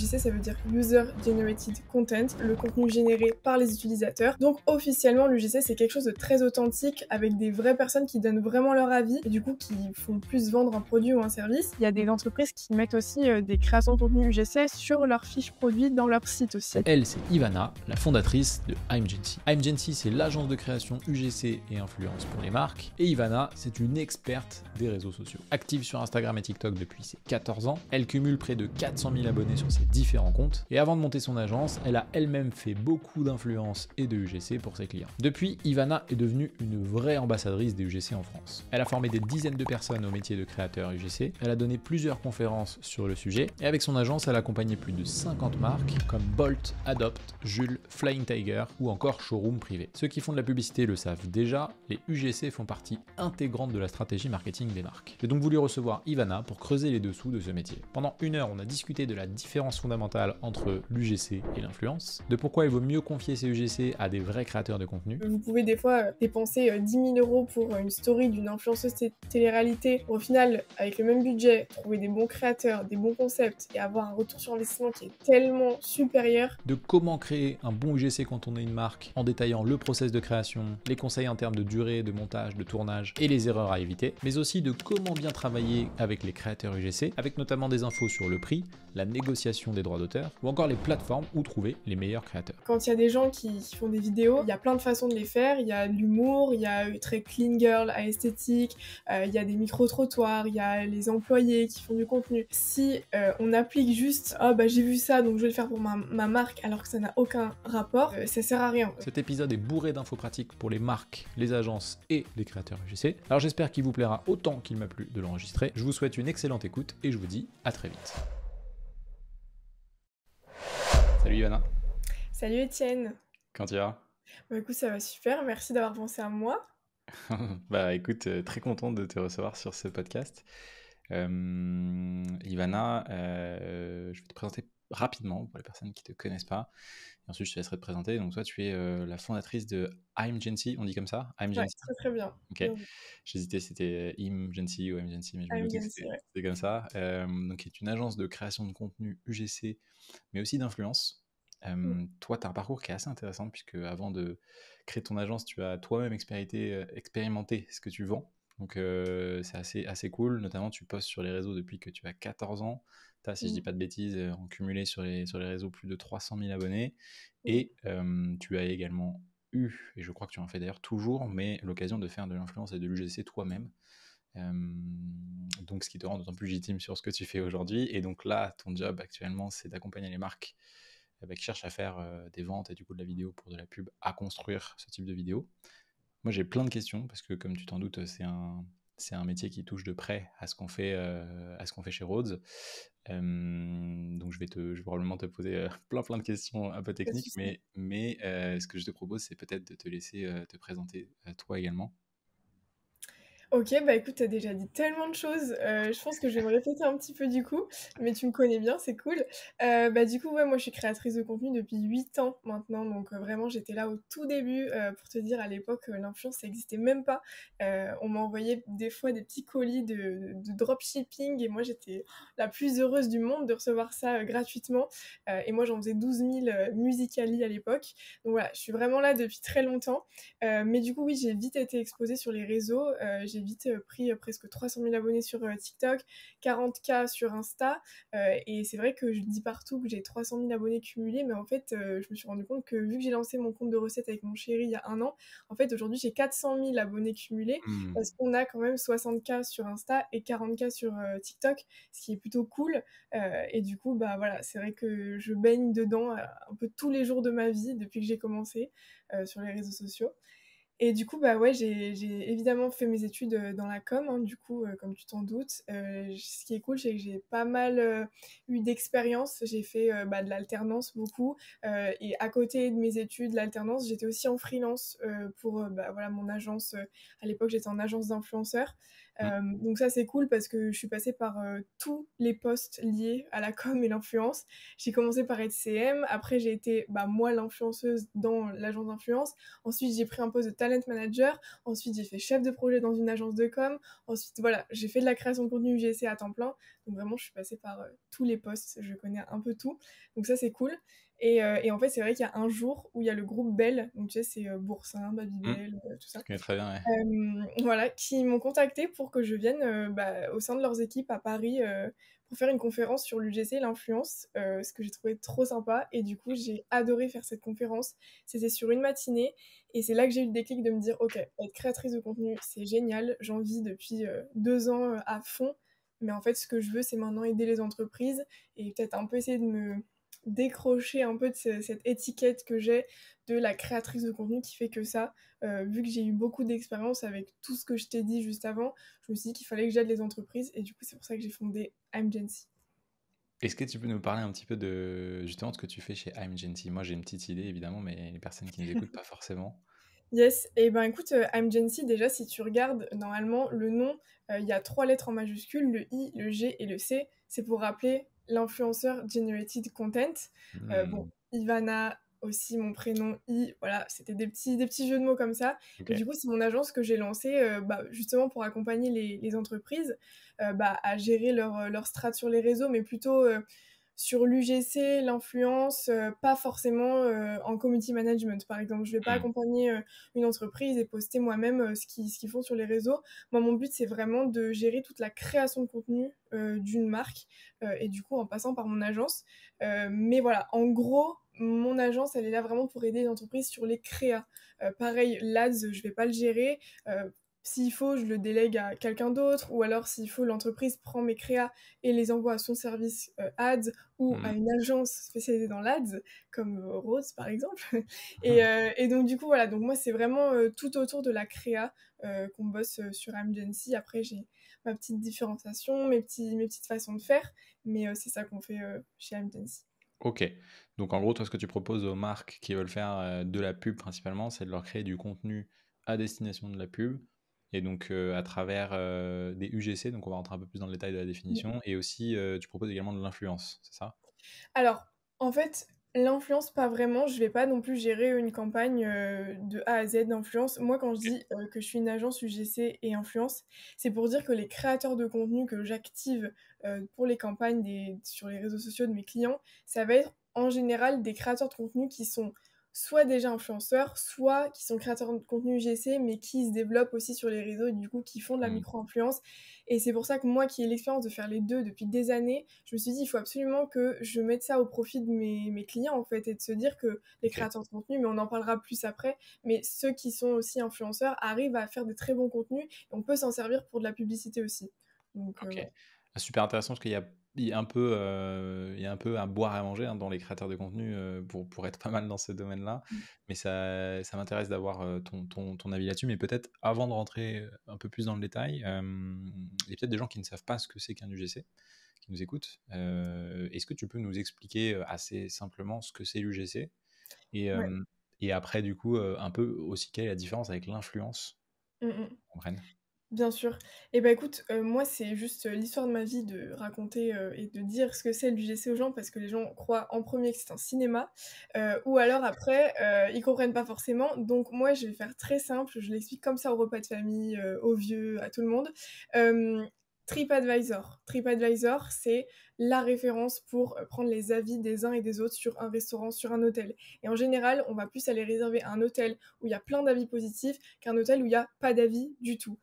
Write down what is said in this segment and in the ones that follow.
UGC, ça veut dire User Generated Content, le contenu généré par les utilisateurs. Donc officiellement, l'UGC, c'est quelque chose de très authentique, avec des vraies personnes qui donnent vraiment leur avis, et du coup qui font plus vendre un produit ou un service. Il y a des entreprises qui mettent aussi des créations de contenu UGC sur leurs fiches produits dans leur site aussi. Elle, c'est Ivana, la fondatrice de I'mGency. I'mGency, c'est l'agence de création UGC et influence pour les marques. Et Ivana, c'est une experte des réseaux sociaux. Active sur Instagram et TikTok depuis ses 14 ans, elle cumule près de 400 000 abonnés sur ses différents comptes. Et avant de monter son agence, elle a elle-même fait beaucoup d'influence et de UGC pour ses clients. Depuis, Ivana est devenue une vraie ambassadrice des UGC en France. Elle a formé des dizaines de personnes au métier de créateur UGC, elle a donné plusieurs conférences sur le sujet, et avec son agence, elle a accompagné plus de 50 marques comme Bolt, Adopt, Jules, Flying Tiger ou encore Showroom Privé. Ceux qui font de la publicité le savent déjà, les UGC font partie intégrante de la stratégie marketing des marques. J'ai donc voulu recevoir Ivana pour creuser les dessous de ce métier. Pendant 1 heure, on a discuté de la différence fondamentale entre l'UGC et l'influence, de pourquoi il vaut mieux confier ces UGC à des vrais créateurs de contenu. Vous pouvez des fois dépenser 10 000 € pour une story d'une influenceuse télé-réalité. Au final, avec le même budget, trouver des bons créateurs, des bons concepts et avoir un retour sur investissement qui est tellement supérieur. De comment créer un bon UGC quand on est une marque, en détaillant le process de création, les conseils en termes de durée, de montage, de tournage et les erreurs à éviter, mais aussi de comment bien travailler avec les créateurs UGC, avec notamment des infos sur le prix, la négociation des droits d'auteur ou encore les plateformes où trouver les meilleurs créateurs. Quand il y a des gens qui font des vidéos, il y a plein de façons de les faire. Il y a l'humour, il y a très clean girl à esthétique, il y a des micro-trottoirs, il y a les employés qui font du contenu. Si on applique juste « Ah bah j'ai vu ça donc je vais le faire pour ma marque » alors que ça n'a aucun rapport, ça sert à rien. Cet épisode est bourré d'infos pratiques pour les marques, les agences et les créateurs UGC. Alors j'espère qu'il vous plaira autant qu'il m'a plu de l'enregistrer. Je vous souhaite une excellente écoute et je vous dis à très vite. Salut Ivana. Salut Étienne. Comment tu vas? Bah écoute, ça va super, merci d'avoir pensé à moi. Bah écoute, très content de te recevoir sur ce podcast. Ivana, je vais te présenter rapidement pour les personnes qui ne te connaissent pas. Et ensuite, je te laisserai te présenter. Donc toi, tu es la fondatrice de I'mGency, on dit comme ça? Ouais, I'mGency. très très bien. Ok. Bien vu. J'hésitais, c'était I'mGency ou I'mGency, mais je me doutais que I'mGency, ouais. c'était comme ça. Donc, qui est une agence de création de contenu UGC, mais aussi d'influence. Toi, tu as un parcours qui est assez intéressant, puisque avant de créer ton agence, tu as toi-même expérimenté ce que tu vends. Donc, c'est assez cool. Notamment, tu postes sur les réseaux depuis que tu as 14 ans. Tu as, si je dis pas de bêtises, en cumulé sur les réseaux plus de 300 000 abonnés. Et tu as également eu, et je crois que tu en fais d'ailleurs toujours, mais l'occasion de faire de l'influence et de l'UGC toi-même. Donc, ce qui te rend d'autant plus légitime sur ce que tu fais aujourd'hui. Et donc là, ton job actuellement, c'est d'accompagner les marques qui cherchent à faire des ventes et du coup de la vidéo pour de la pub, à construire ce type de vidéo. Moi, j'ai plein de questions parce que, comme tu t'en doutes, c'est un métier qui touche de près à ce qu'on fait chez Rhodes. Donc, je vais probablement te poser plein de questions un peu techniques, mais ce que je te propose, c'est peut-être de te laisser te présenter toi également. Ok, bah écoute, t'as déjà dit tellement de choses, je pense que je vais me répéter un petit peu du coup, mais tu me connais bien, c'est cool. Bah du coup, ouais, moi je suis créatrice de contenu depuis 8 ans maintenant, donc vraiment j'étais là au tout début, pour te dire à l'époque, l'influence ça existait même pas. On m'envoyait des fois des petits colis de dropshipping et moi j'étais la plus heureuse du monde de recevoir ça gratuitement. Et moi j'en faisais 12 000 Musical.ly à l'époque. Donc voilà, je suis vraiment là depuis très longtemps. Mais du coup, oui, j'ai vite été exposée sur les réseaux. J'ai vite pris presque 300 000 abonnés sur TikTok, 40K sur Insta. Et c'est vrai que je dis partout que j'ai 300 000 abonnés cumulés, mais en fait, je me suis rendu compte que vu que j'ai lancé mon compte de recettes avec mon chéri il y a 1 an, en fait, aujourd'hui, j'ai 400 000 abonnés cumulés parce qu'on a quand même 60K sur Insta et 40K sur TikTok, ce qui est plutôt cool. Et du coup, bah voilà, c'est vrai que je baigne dedans un peu tous les jours de ma vie depuis que j'ai commencé sur les réseaux sociaux. Et du coup, bah ouais, j'ai évidemment fait mes études dans la com, hein, du coup, comme tu t'en doutes. Ce qui est cool, c'est que j'ai pas mal eu d'expérience. J'ai fait de l'alternance beaucoup. Et à côté de mes études, l'alternance, j'étais aussi en freelance pour voilà, mon agence. À l'époque, j'étais en agence d'influenceurs. Mmh. Donc ça, c'est cool parce que je suis passée par tous les postes liés à la com et l'influence. J'ai commencé par être CM, après j'ai été moi l'influenceuse dans l'agence d'influence, ensuite j'ai pris un poste de talent manager, ensuite j'ai fait chef de projet dans une agence de com, ensuite voilà, j'ai fait de la création de contenu UGC à temps plein, donc vraiment je suis passée par tous les postes, je connais un peu tout, donc ça c'est cool. Et en fait, c'est vrai qu'il y a un jour où il y a le groupe Bell, donc tu sais, c'est Boursin, Mmh. Babybel, tout ça, Je connais très bien, ouais. voilà, qui m'ont contacté pour que je vienne au sein de leurs équipes à Paris pour faire une conférence sur l'UGC et l'influence, ce que j'ai trouvé trop sympa. Et du coup, j'ai adoré faire cette conférence. C'était sur une matinée et c'est là que j'ai eu le déclic de me dire, ok, être créatrice de contenu, c'est génial. J'en vis depuis 2 ans à fond. Mais en fait, ce que je veux, c'est maintenant aider les entreprises et peut-être un peu essayer de me décrocher un peu de cette étiquette que j'ai de la créatrice de contenu qui fait que ça. Vu que j'ai eu beaucoup d'expérience avec tout ce que je t'ai dit juste avant, je me suis dit qu'il fallait que j'aide les entreprises et du coup c'est pour ça que j'ai fondé iMgency. Est-ce que tu peux nous parler un petit peu de justement de ce que tu fais chez iMgency? Moi, j'ai une petite idée évidemment, mais les personnes qui nous écoutent, pas forcément. Yes, et ben écoute, iMgency déjà si tu regardes normalement le nom, il y a 3 lettres en majuscules, le I, le G et le C, c'est pour rappeler l'influenceur generated content. Bon, Mmh. Ivana aussi mon prénom I, voilà, c'était des petits jeux de mots comme ça. Et OK. du coup, c'est mon agence que j'ai lancée, justement pour accompagner les entreprises, à gérer leur strat sur les réseaux, mais plutôt, sur l'UGC, l'influence, pas forcément en community management, par exemple. Je vais pas Mmh. accompagner une entreprise et poster moi-même ce qu'ils font sur les réseaux. Moi, mon but, c'est vraiment de gérer toute la création de contenu d'une marque et du coup, en passant par mon agence. Mais voilà, en gros, mon agence, elle est là vraiment pour aider les entreprises sur les créas. Pareil, l'ADS, je vais pas le gérer. S'il faut, je le délègue à quelqu'un d'autre, ou alors s'il faut, l'entreprise prend mes créas et les envoie à son service ads ou à Mmh. une agence spécialisée dans l'ads, comme Rose par exemple. Et donc du coup voilà, donc moi c'est vraiment tout autour de la créa qu'on bosse sur Amgency. Après j'ai ma petite différenciation, mes petites façons de faire, mais c'est ça qu'on fait chez Amgency. OK. Donc en gros, toi, ce que tu proposes aux marques qui veulent faire, de la pub principalement, c'est de leur créer du contenu à destination de la pub et donc à travers, des UGC, donc on va rentrer un peu plus dans le détail de la définition et aussi, tu proposes également de l'influence, c'est ça? Alors, en fait, l'influence, pas vraiment. Je vais pas non plus gérer une campagne de A à Z d'influence. Moi, quand je OK. dis que je suis une agence UGC et influence, c'est pour dire que les créateurs de contenu que j'active pour les campagnes sur les réseaux sociaux de mes clients, ça va être en général des créateurs de contenu qui sont soit déjà influenceurs, soit qui sont créateurs de contenu UGC, mais qui se développent aussi sur les réseaux et du coup qui font de la Mmh. micro-influence. Et c'est pour ça que moi, qui ai l'expérience de faire les deux depuis des années, je me suis dit, il faut absolument que je mette ça au profit de mes clients, en fait, et de se dire que les OK. créateurs de contenu, mais on en parlera plus après, mais ceux qui sont aussi influenceurs arrivent à faire de très bons contenus, et on peut s'en servir pour de la publicité aussi. Donc, OK. voilà. Ah, super intéressant parce qu'il y a un peu, il y a un peu à boire et à manger, hein, dans les créateurs de contenu, pour être pas mal dans ce domaine-là. Mais ça m'intéresse d'avoir, ton avis là-dessus. Mais peut-être avant de rentrer, un peu plus dans le détail, il y a peut-être des gens qui ne savent pas ce que c'est qu'un UGC, qui nous écoutent. Est-ce que tu peux nous expliquer, assez simplement ce que c'est l'UGC? Et Ouais. et après du coup, un peu aussi quelle est la différence avec l'influence? Mm, mm. Qu'on comprenne. Bien sûr. Et bah écoute, moi c'est juste l'histoire de ma vie de raconter et de dire ce que c'est l'UGC aux gens parce que les gens croient en premier que c'est un cinéma, ou alors après, ils comprennent pas forcément. Donc moi je vais faire très simple, je l'explique comme ça au repas de famille, aux vieux, à tout le monde. Hem, TripAdvisor. TripAdvisor, c'est la référence pour prendre les avis des uns et des autres sur un restaurant, sur un hôtel. Et en général, on va plus aller réserver un hôtel où il y a plein d'avis positifs qu'un hôtel où il y a pas d'avis du tout.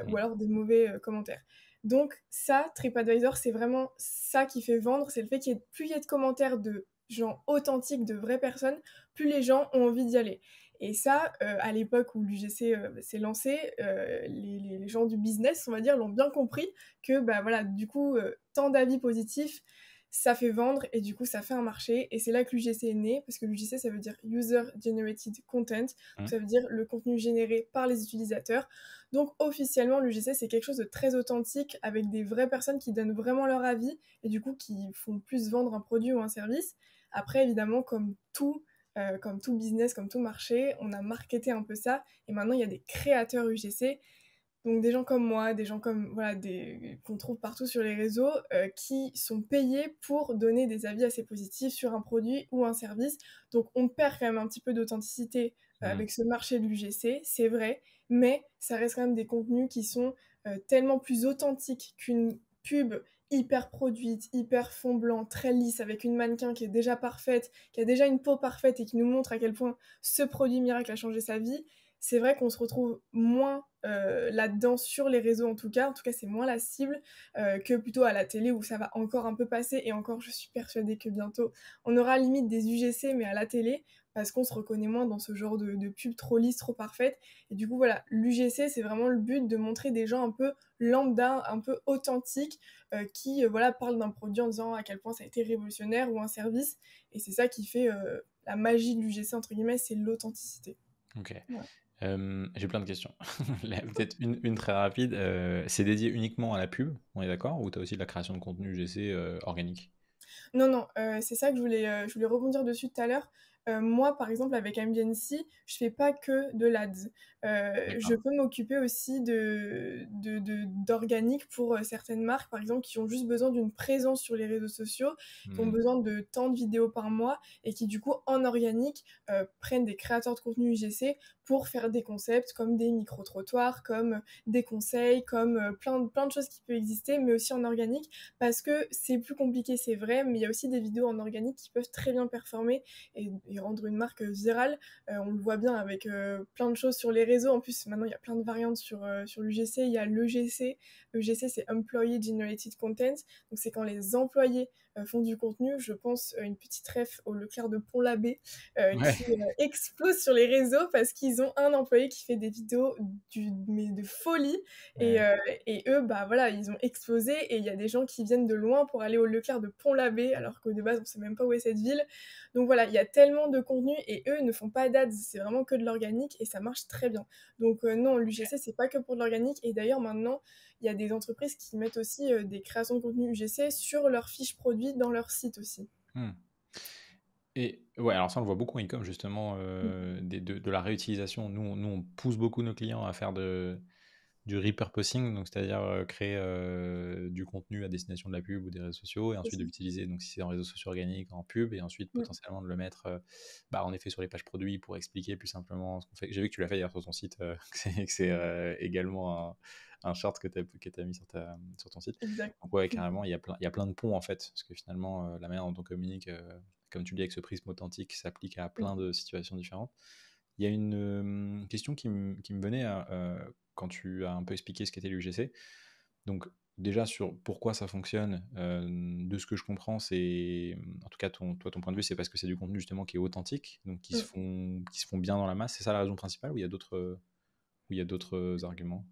Ou Mmh. alors des mauvais commentaires. Donc ça, TripAdvisor, c'est vraiment ça qui fait vendre, c'est le fait qu'il y ait plus il y a de commentaires de gens authentiques, de vraies personnes, plus les gens ont envie d'y aller. Et ça, à l'époque où l'UGC s'est lancé, les gens du business, on va dire, l'ont bien compris que bah voilà, du coup, tant d'avis positifs, ça fait vendre et du coup ça fait un marché et c'est là que l'UGC est né parce que l'UGC ça veut dire User Generated Content, donc Mmh. ça veut dire le contenu généré par les utilisateurs. Donc officiellement l'UGC c'est quelque chose de très authentique avec des vraies personnes qui donnent vraiment leur avis et du coup qui font plus vendre un produit ou un service. Après évidemment comme tout business, comme tout marché, on a marketé un peu ça et maintenant il y a des créateurs UGC Donc des gens comme moi, des gens comme voilà, qu'on trouve partout sur les réseaux, qui sont payés pour donner des avis assez positifs sur un produit ou un service. Donc on perd quand même un petit peu d'authenticité Hmm. avec ce marché de l'UGC, c'est vrai, mais ça reste quand même des contenus qui sont tellement plus authentiques qu'une pub hyper produite, hyper fond blanc, très lisse, avec une mannequin qui est déjà parfaite, qui a déjà une peau parfaite et qui nous montre à quel point ce produit miracle a changé sa vie. C'est vrai qu'on se retrouve moins là-dedans sur les réseaux en tout cas c'est moins la cible que plutôt à la télé où ça va encore un peu passer, et encore je suis persuadée que bientôt on aura limite des UGC mais à la télé, parce qu'on se reconnaît moins dans ce genre de pub trop lisse, trop parfaite. Et du coup voilà, l'UGC c'est vraiment le but de montrer des gens un peu lambda, un peu authentiques, qui voilà, parlent d'un produit en disant à quel point ça a été révolutionnaire, ou un service, et c'est ça qui fait la magie de l'UGC entre guillemets, c'est l'authenticité. Ok. Voilà. J'ai plein de questions. Peut-être une très rapide. C'est dédié uniquement à la pub, on est d'accord? Ou tu as aussi de la création de contenu UGC organique? Non, non, c'est ça que je voulais rebondir dessus tout à l'heure. Moi, par exemple, avec MGNC, je fais pas que de l'Ads. Je D'accord. peux m'occuper aussi d'organique pour certaines marques, par exemple, qui ont juste besoin d'une présence sur les réseaux sociaux, qui ont Hmm. besoin de tant de vidéos par mois, et qui, du coup, en organique, prennent des créateurs de contenu UGC pour faire des concepts comme des micro-trottoirs, comme des conseils, comme plein de choses qui peuvent exister, mais aussi en organique, parce que c'est plus compliqué, c'est vrai, mais il y a aussi des vidéos en organique qui peuvent très bien performer et rendre une marque virale. On le voit bien avec plein de choses sur les réseaux. En plus, maintenant, il y a plein de variantes sur l'UGC. Il y a l'EGC. EGC, c'est Employee Generated Content. Donc, c'est quand les employés font du contenu. Je pense une petite ref au Leclerc de Pont-l'Abbé Ouais. qui explose sur les réseaux parce qu'ils ont un employé qui fait des vidéos mais de folie. Et, Ouais. euh, et eux, bah voilà, ils ont explosé, et il y a des gens qui viennent de loin pour aller au Leclerc de Pont-l'Abbé, alors que de base, on sait même pas où est cette ville. Donc voilà, il y a tellement de contenu, et eux ne font pas d'ads, c'est vraiment que de l'organique, et ça marche très bien. Donc non, l'UGC, c'est pas que pour de l'organique, et d'ailleurs maintenant, il y a des entreprises qui mettent aussi des créations de contenu UGC sur leurs fiches produits dans leur site aussi. Hmm. Et ouais, alors ça, on le voit beaucoup en e-com, justement, Mm. de la réutilisation. Nous, on pousse beaucoup nos clients à faire du repurposing, donc c'est-à-dire créer du contenu à destination de la pub ou des réseaux sociaux, et C'est ensuite ça. de l'utiliser, donc si c'est en réseaux sociaux organiques, en pub, et ensuite Mm. potentiellement de le mettre en effet sur les pages produits pour expliquer plus simplement ce qu'on fait. J'ai vu que tu l'as fait d'ailleurs sur ton site, que c'est également un short que tu as mis sur ton site. Exact. Donc ouais, carrément, il y a plein de ponts en fait, parce que finalement, la manière dont on communique, comme tu le dis, avec ce prisme authentique, s'applique à plein Mm. de situations différentes. Il y a une question qui me venait quand tu as un peu expliqué ce qu'était l'UGC. Donc, déjà, sur pourquoi ça fonctionne, de ce que je comprends, c'est, en tout cas, toi, ton point de vue, c'est parce que c'est du contenu justement qui est authentique, donc Mm. qui se font bien dans la masse. C'est ça la raison principale, ou il y a d'autres arguments?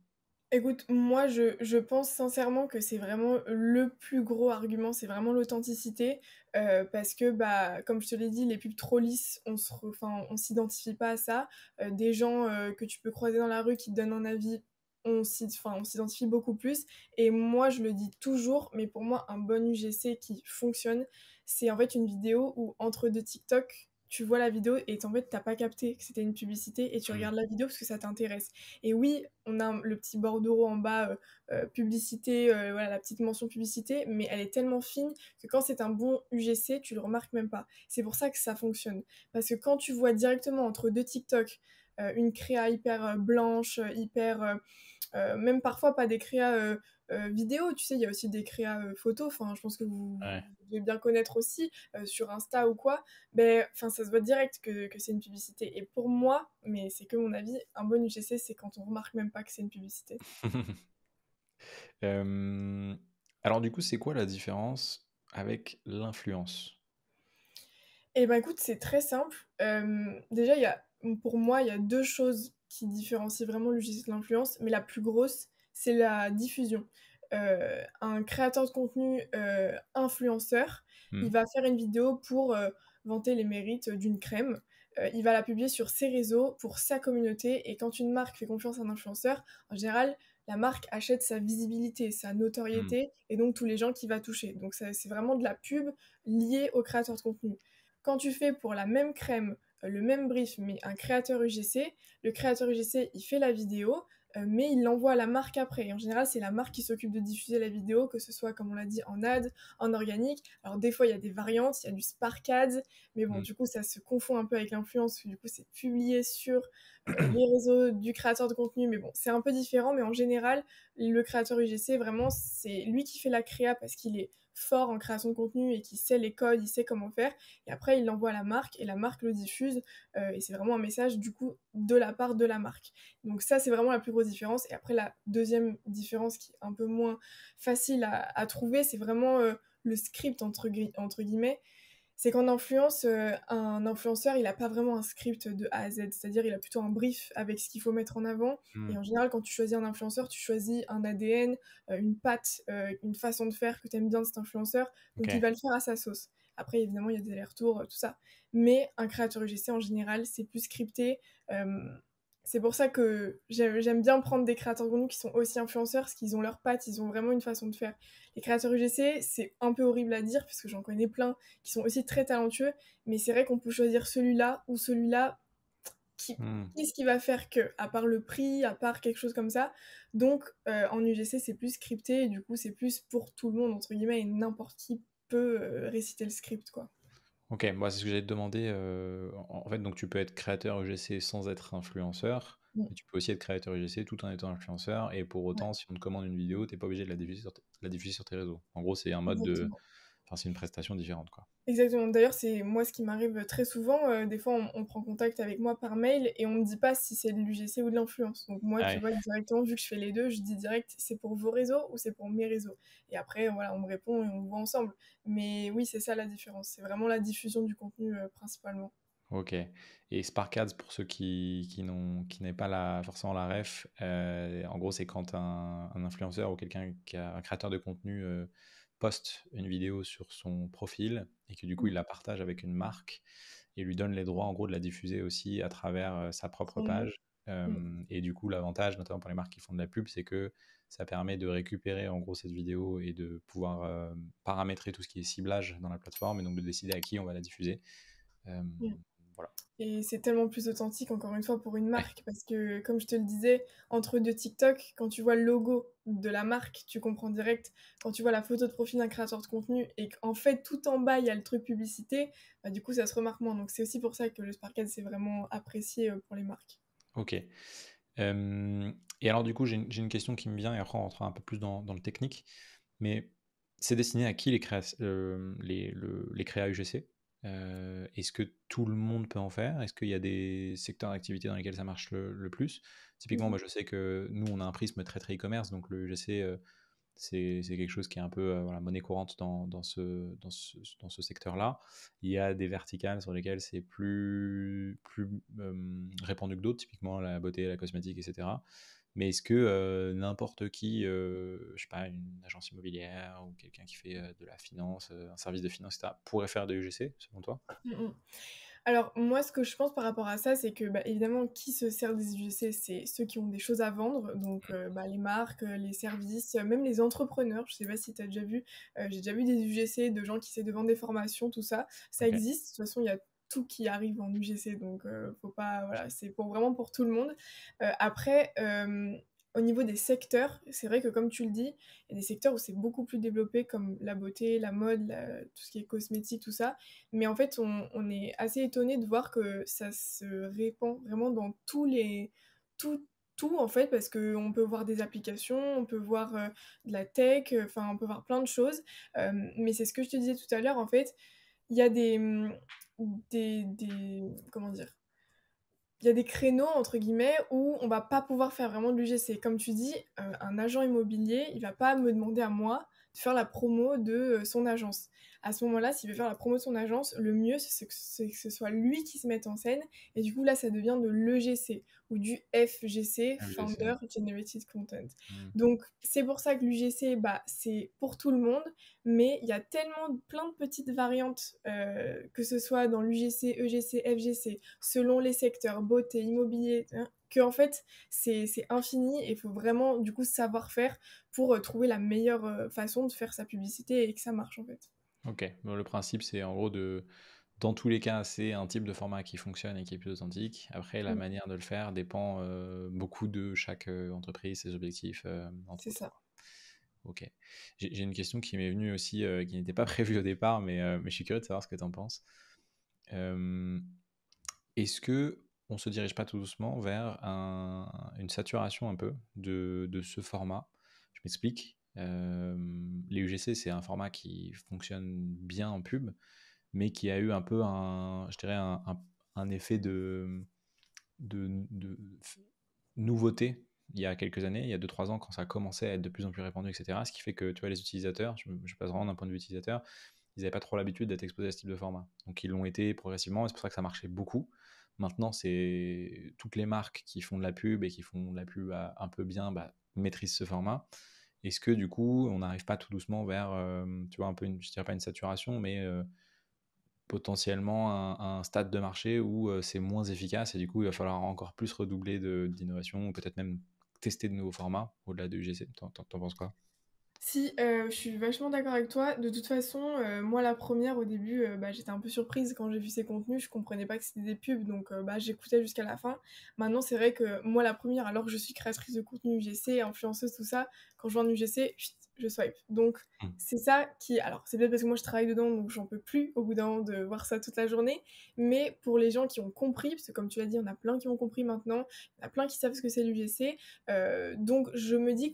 Écoute, moi je pense sincèrement que c'est vraiment le plus gros argument, c'est vraiment l'authenticité, parce que bah, comme je te l'ai dit, les pubs trop lisses, enfin, on s'identifie pas à ça. Des gens que tu peux croiser dans la rue qui te donnent un avis, enfin, on s'identifie beaucoup plus. Et moi je le dis toujours, mais pour moi un bon UGC qui fonctionne, c'est en fait une vidéo où entre deux TikTok, tu vois la vidéo et en fait t'as pas capté que c'était une publicité, et tu Hmm. regardes la vidéo parce que ça t'intéresse. Et oui, on a le petit bordereau en bas, publicité, voilà, la petite mention publicité, mais elle est tellement fine que quand c'est un bon UGC, tu le remarques même pas. C'est pour ça que ça fonctionne. Parce que quand tu vois directement entre deux TikTok, une créa hyper blanche, hyper même parfois pas des créas vidéo, tu sais, il y a aussi des créas photos, enfin, je pense que Ouais. vous devez bien connaître aussi, sur Insta ou quoi, ben, enfin, ça se voit direct que c'est une publicité. Et pour moi, mais c'est que mon avis, un bon UGC, c'est quand on remarque même pas que c'est une publicité. Euh, alors, du coup, c'est quoi la différence avec l'influence? Eh ben écoute, c'est très simple. Déjà, pour moi, il y a deux choses qui différencient vraiment l'UGC de l'influence, mais la plus grosse, c'est la diffusion. Un créateur de contenu influenceur, Hmm. il va faire une vidéo pour vanter les mérites d'une crème. Il va la publier sur ses réseaux pour sa communauté, et quand une marque fait confiance à un influenceur, en général, la marque achète sa visibilité, sa Hmm. notoriété, et donc tous les gens qui va toucher. Donc c'est vraiment de la pub liée au créateur de contenu. Quand tu fais pour la même crème, le même brief, mais un créateur UGC, le créateur UGC, il fait la vidéo, mais il l'envoie à la marque après. Et en général, c'est la marque qui s'occupe de diffuser la vidéo, que ce soit, comme on l'a dit, en ad, en organique. Alors des fois, il y a des variantes, il y a du Spark Ads, mais bon, du coup, ça se confond un peu avec l'influence, parce que du coup, c'est publié sur les réseaux du créateur de contenu, mais bon, c'est un peu différent, mais en général, le créateur UGC, vraiment, c'est lui qui fait la créa parce qu'il est fort en création de contenu et qui sait les codes, il sait comment faire, et après il l'envoie à la marque et la marque le diffuse, et c'est vraiment un message du coup de la part de la marque. Donc ça c'est vraiment la plus grosse différence. Et après la deuxième différence qui est un peu moins facile à trouver, c'est vraiment le script entre guillemets. C'est qu'en influence, un influenceur, il n'a pas vraiment un script de A à Z, c'est-à-dire il a plutôt un brief avec ce qu'il faut mettre en avant. Et en général, quand tu choisis un influenceur, tu choisis un ADN, une patte, une façon de faire que tu aimes bien de cet influenceur, donc il va le faire à sa sauce. Après, évidemment, il y a des allers-retours, tout ça. Mais un créateur UGC, en général, c'est plus scripté. C'est pour ça que j'aime bien prendre des créateurs de contenu qui sont aussi influenceurs, parce qu'ils ont leur patte, ils ont vraiment une façon de faire. Les créateurs UGC, c'est un peu horrible à dire, parce que j'en connais plein qui sont aussi très talentueux, mais c'est vrai qu'on peut choisir celui-là ou celui-là. Qu'est-ce qui va faire que, à part le prix, à part quelque chose comme ça. Donc en UGC, c'est plus scripté, et du coup, c'est plus pour tout le monde, entre guillemets, et n'importe qui peut réciter le script, quoi. Ok, moi c'est ce que j'allais te demander. En fait, donc tu peux être créateur UGC sans être influenceur, mais tu peux aussi être créateur UGC tout en étant influenceur, et pour autant, si on te commande une vidéo, t'es pas obligé de la diffuser sur tes réseaux. En gros, c'est un mode de... Exactement. Enfin, c'est une prestation différente, quoi. Exactement. D'ailleurs, c'est moi ce qui m'arrive très souvent. Des fois, on prend contact avec moi par mail et on me dit pas si c'est de l'UGC ou de l'influence. Donc moi, tu Ouais. vois, directement, vu que je fais les deux, je dis direct, c'est pour vos réseaux ou c'est pour mes réseaux. Et après, voilà, on me répond et on voit ensemble. Mais oui, c'est ça la différence. C'est vraiment la diffusion du contenu principalement. Ok. Et Spark Ads, pour ceux qui n'aient pas forcément la ref, en gros, c'est quand un influenceur ou quelqu'un qui a un créateur de contenu poste une vidéo sur son profil et que du coup, il la partage avec une marque et lui donne les droits, en gros, de la diffuser aussi à travers sa propre page. Et du coup, l'avantage, notamment pour les marques qui font de la pub, c'est que ça permet de récupérer, en gros, cette vidéo et de pouvoir paramétrer tout ce qui est ciblage dans la plateforme et donc de décider à qui on va la diffuser. Voilà. Et c'est tellement plus authentique, encore une fois, pour une Ouais. marque, parce que, comme je te le disais, entre deux TikTok, quand tu vois le logo de la marque, tu comprends direct. Quand tu vois la photo de profil d'un créateur de contenu, et qu'en fait, tout en bas, il y a le truc publicité, bah, du coup, ça se remarque moins. Donc, c'est aussi pour ça que le Spark Ads, c'est vraiment apprécié pour les marques. Ok. Et alors, du coup, j'ai une question qui me vient, et après, on rentrera un peu plus dans le technique. Mais c'est destiné à qui les créas UGC? Est-ce que tout le monde peut en faire? Est-ce qu'il y a des secteurs d'activité dans lesquels ça marche le plus? Typiquement, moi, je sais que nous, on a un prisme très très e-commerce, donc le UGC, c'est quelque chose qui est un peu voilà, monnaie courante dans ce secteur-là. Il y a des verticales sur lesquelles c'est plus répandu que d'autres, typiquement la beauté, la cosmétique, etc. Mais est-ce que n'importe qui, je sais pas, une agence immobilière ou quelqu'un qui fait de la finance, un service de finance, etc., pourrait faire de UGC, selon toi? Alors, moi, ce que je pense par rapport à ça, c'est que, bah, évidemment, qui se sert des UGC, c'est ceux qui ont des choses à vendre, donc bah, les marques, les services, même les entrepreneurs. Je sais pas si tu as déjà vu, j'ai déjà vu des UGC de gens qui essaient de vendre des formations, tout ça. Ça Ok. existe. De toute façon, il y a tout qui arrive en UGC, donc faut pas, voilà, c'est vraiment pour tout le monde. Après, au niveau des secteurs, c'est vrai que comme tu le dis, il y a des secteurs où c'est beaucoup plus développé, comme la beauté, la mode, tout ce qui est cosmétique, tout ça. Mais en fait, on est assez étonné de voir que ça se répand vraiment dans tout, tout en fait, parce qu'on peut voir des applications, on peut voir de la tech, enfin, on peut voir plein de choses. Mais c'est ce que je te disais tout à l'heure, en fait, il y a comment dire? Il y a des créneaux, entre guillemets, où on va pas pouvoir faire vraiment de l'UGC. Comme tu dis, un agent immobilier, il va pas me demander à moi de faire la promo de son agence. À ce moment-là, s'il veut faire la promo de son agence, le mieux, c'est que ce soit lui qui se mette en scène. Et du coup, là, ça devient de l'EGC ou du FGC, UGC, ouais. Founder Generated Content. Donc, c'est pour ça que l'UGC, bah, c'est pour tout le monde. Mais il y a tellement plein de petites variantes, que ce soit dans l'UGC, EGC, FGC, selon les secteurs, beauté, immobilier, hein, que en fait c'est infini et il faut vraiment du coup savoir faire pour trouver la meilleure façon de faire sa publicité et que ça marche en fait. Ok. Donc, le principe, c'est en gros dans tous les cas, c'est un type de format qui fonctionne et qui est plus authentique. Après, la Mmh, manière de le faire dépend beaucoup de chaque entreprise, ses objectifs, entre c'est autres, ça. quoi. Ok. J'ai une question qui m'est venue aussi, qui n'était pas prévue au départ, mais je suis curieux de savoir ce que tu en penses. Euh, Est-ce que on se dirige pas tout doucement vers une saturation un peu de ce format? Je m'explique. Les UGC, c'est un format qui fonctionne bien en pub, mais qui a eu un peu je dirais un effet de nouveauté il y a quelques années, il y a 2-3 ans, quand ça a commencé à être de plus en plus répandu, etc. Ce qui fait que tu vois, les utilisateurs, je passe vraiment d'un point de vue utilisateur, ils n'avaient pas trop l'habitude d'être exposés à ce type de format. Donc ils l'ont été progressivement, et c'est pour ça que ça marchait beaucoup. Maintenant, c'est toutes les marques qui font de la pub et qui font de la pub un peu bien, bah, maîtrisent ce format. Est-ce que du coup, on n'arrive pas tout doucement vers, tu vois, un peu, je dirais pas une saturation, mais potentiellement un stade de marché où c'est moins efficace et du coup, il va falloir encore plus redoubler d'innovation ou peut-être même tester de nouveaux formats au-delà de UGC. T'en penses quoi? Si, je suis vachement d'accord avec toi. De toute façon, moi la première au début, bah, j'étais un peu surprise quand j'ai vu ces contenus, je comprenais pas que c'était des pubs donc bah, j'écoutais jusqu'à la fin. Maintenant c'est vrai que moi la première, alors que je suis créatrice de contenu UGC, influenceuse, tout ça, quand je vois un UGC, chut, je swipe. Donc Hmm. c'est ça qui alors c'est peut-être parce que moi je travaille dedans donc j'en peux plus au bout d'un moment de voir ça toute la journée, mais pour les gens qui ont compris, parce que comme tu l'as dit, il y en a plein qui ont compris maintenant, il y en a plein qui savent ce que c'est l'UGC, donc je me dis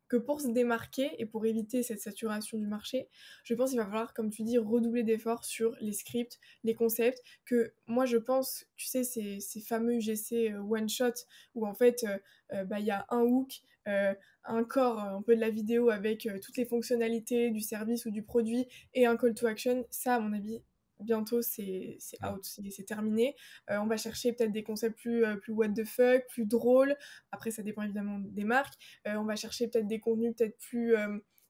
que pour se démarquer et pour éviter cette saturation du marché, je pense qu'il va falloir, comme tu dis, redoubler d'efforts sur les scripts, les concepts, que moi je pense, tu sais, ces fameux UGC one shot, où en fait, bah, il y a un hook, un corps, un peu de la vidéo avec toutes les fonctionnalités du service ou du produit et un call to action, ça à mon avis, bientôt c'est Hmm. out, c'est terminé. On va chercher peut-être des concepts plus what the fuck, plus drôles, après ça dépend évidemment des marques. On va chercher peut-être des contenus peut-être plus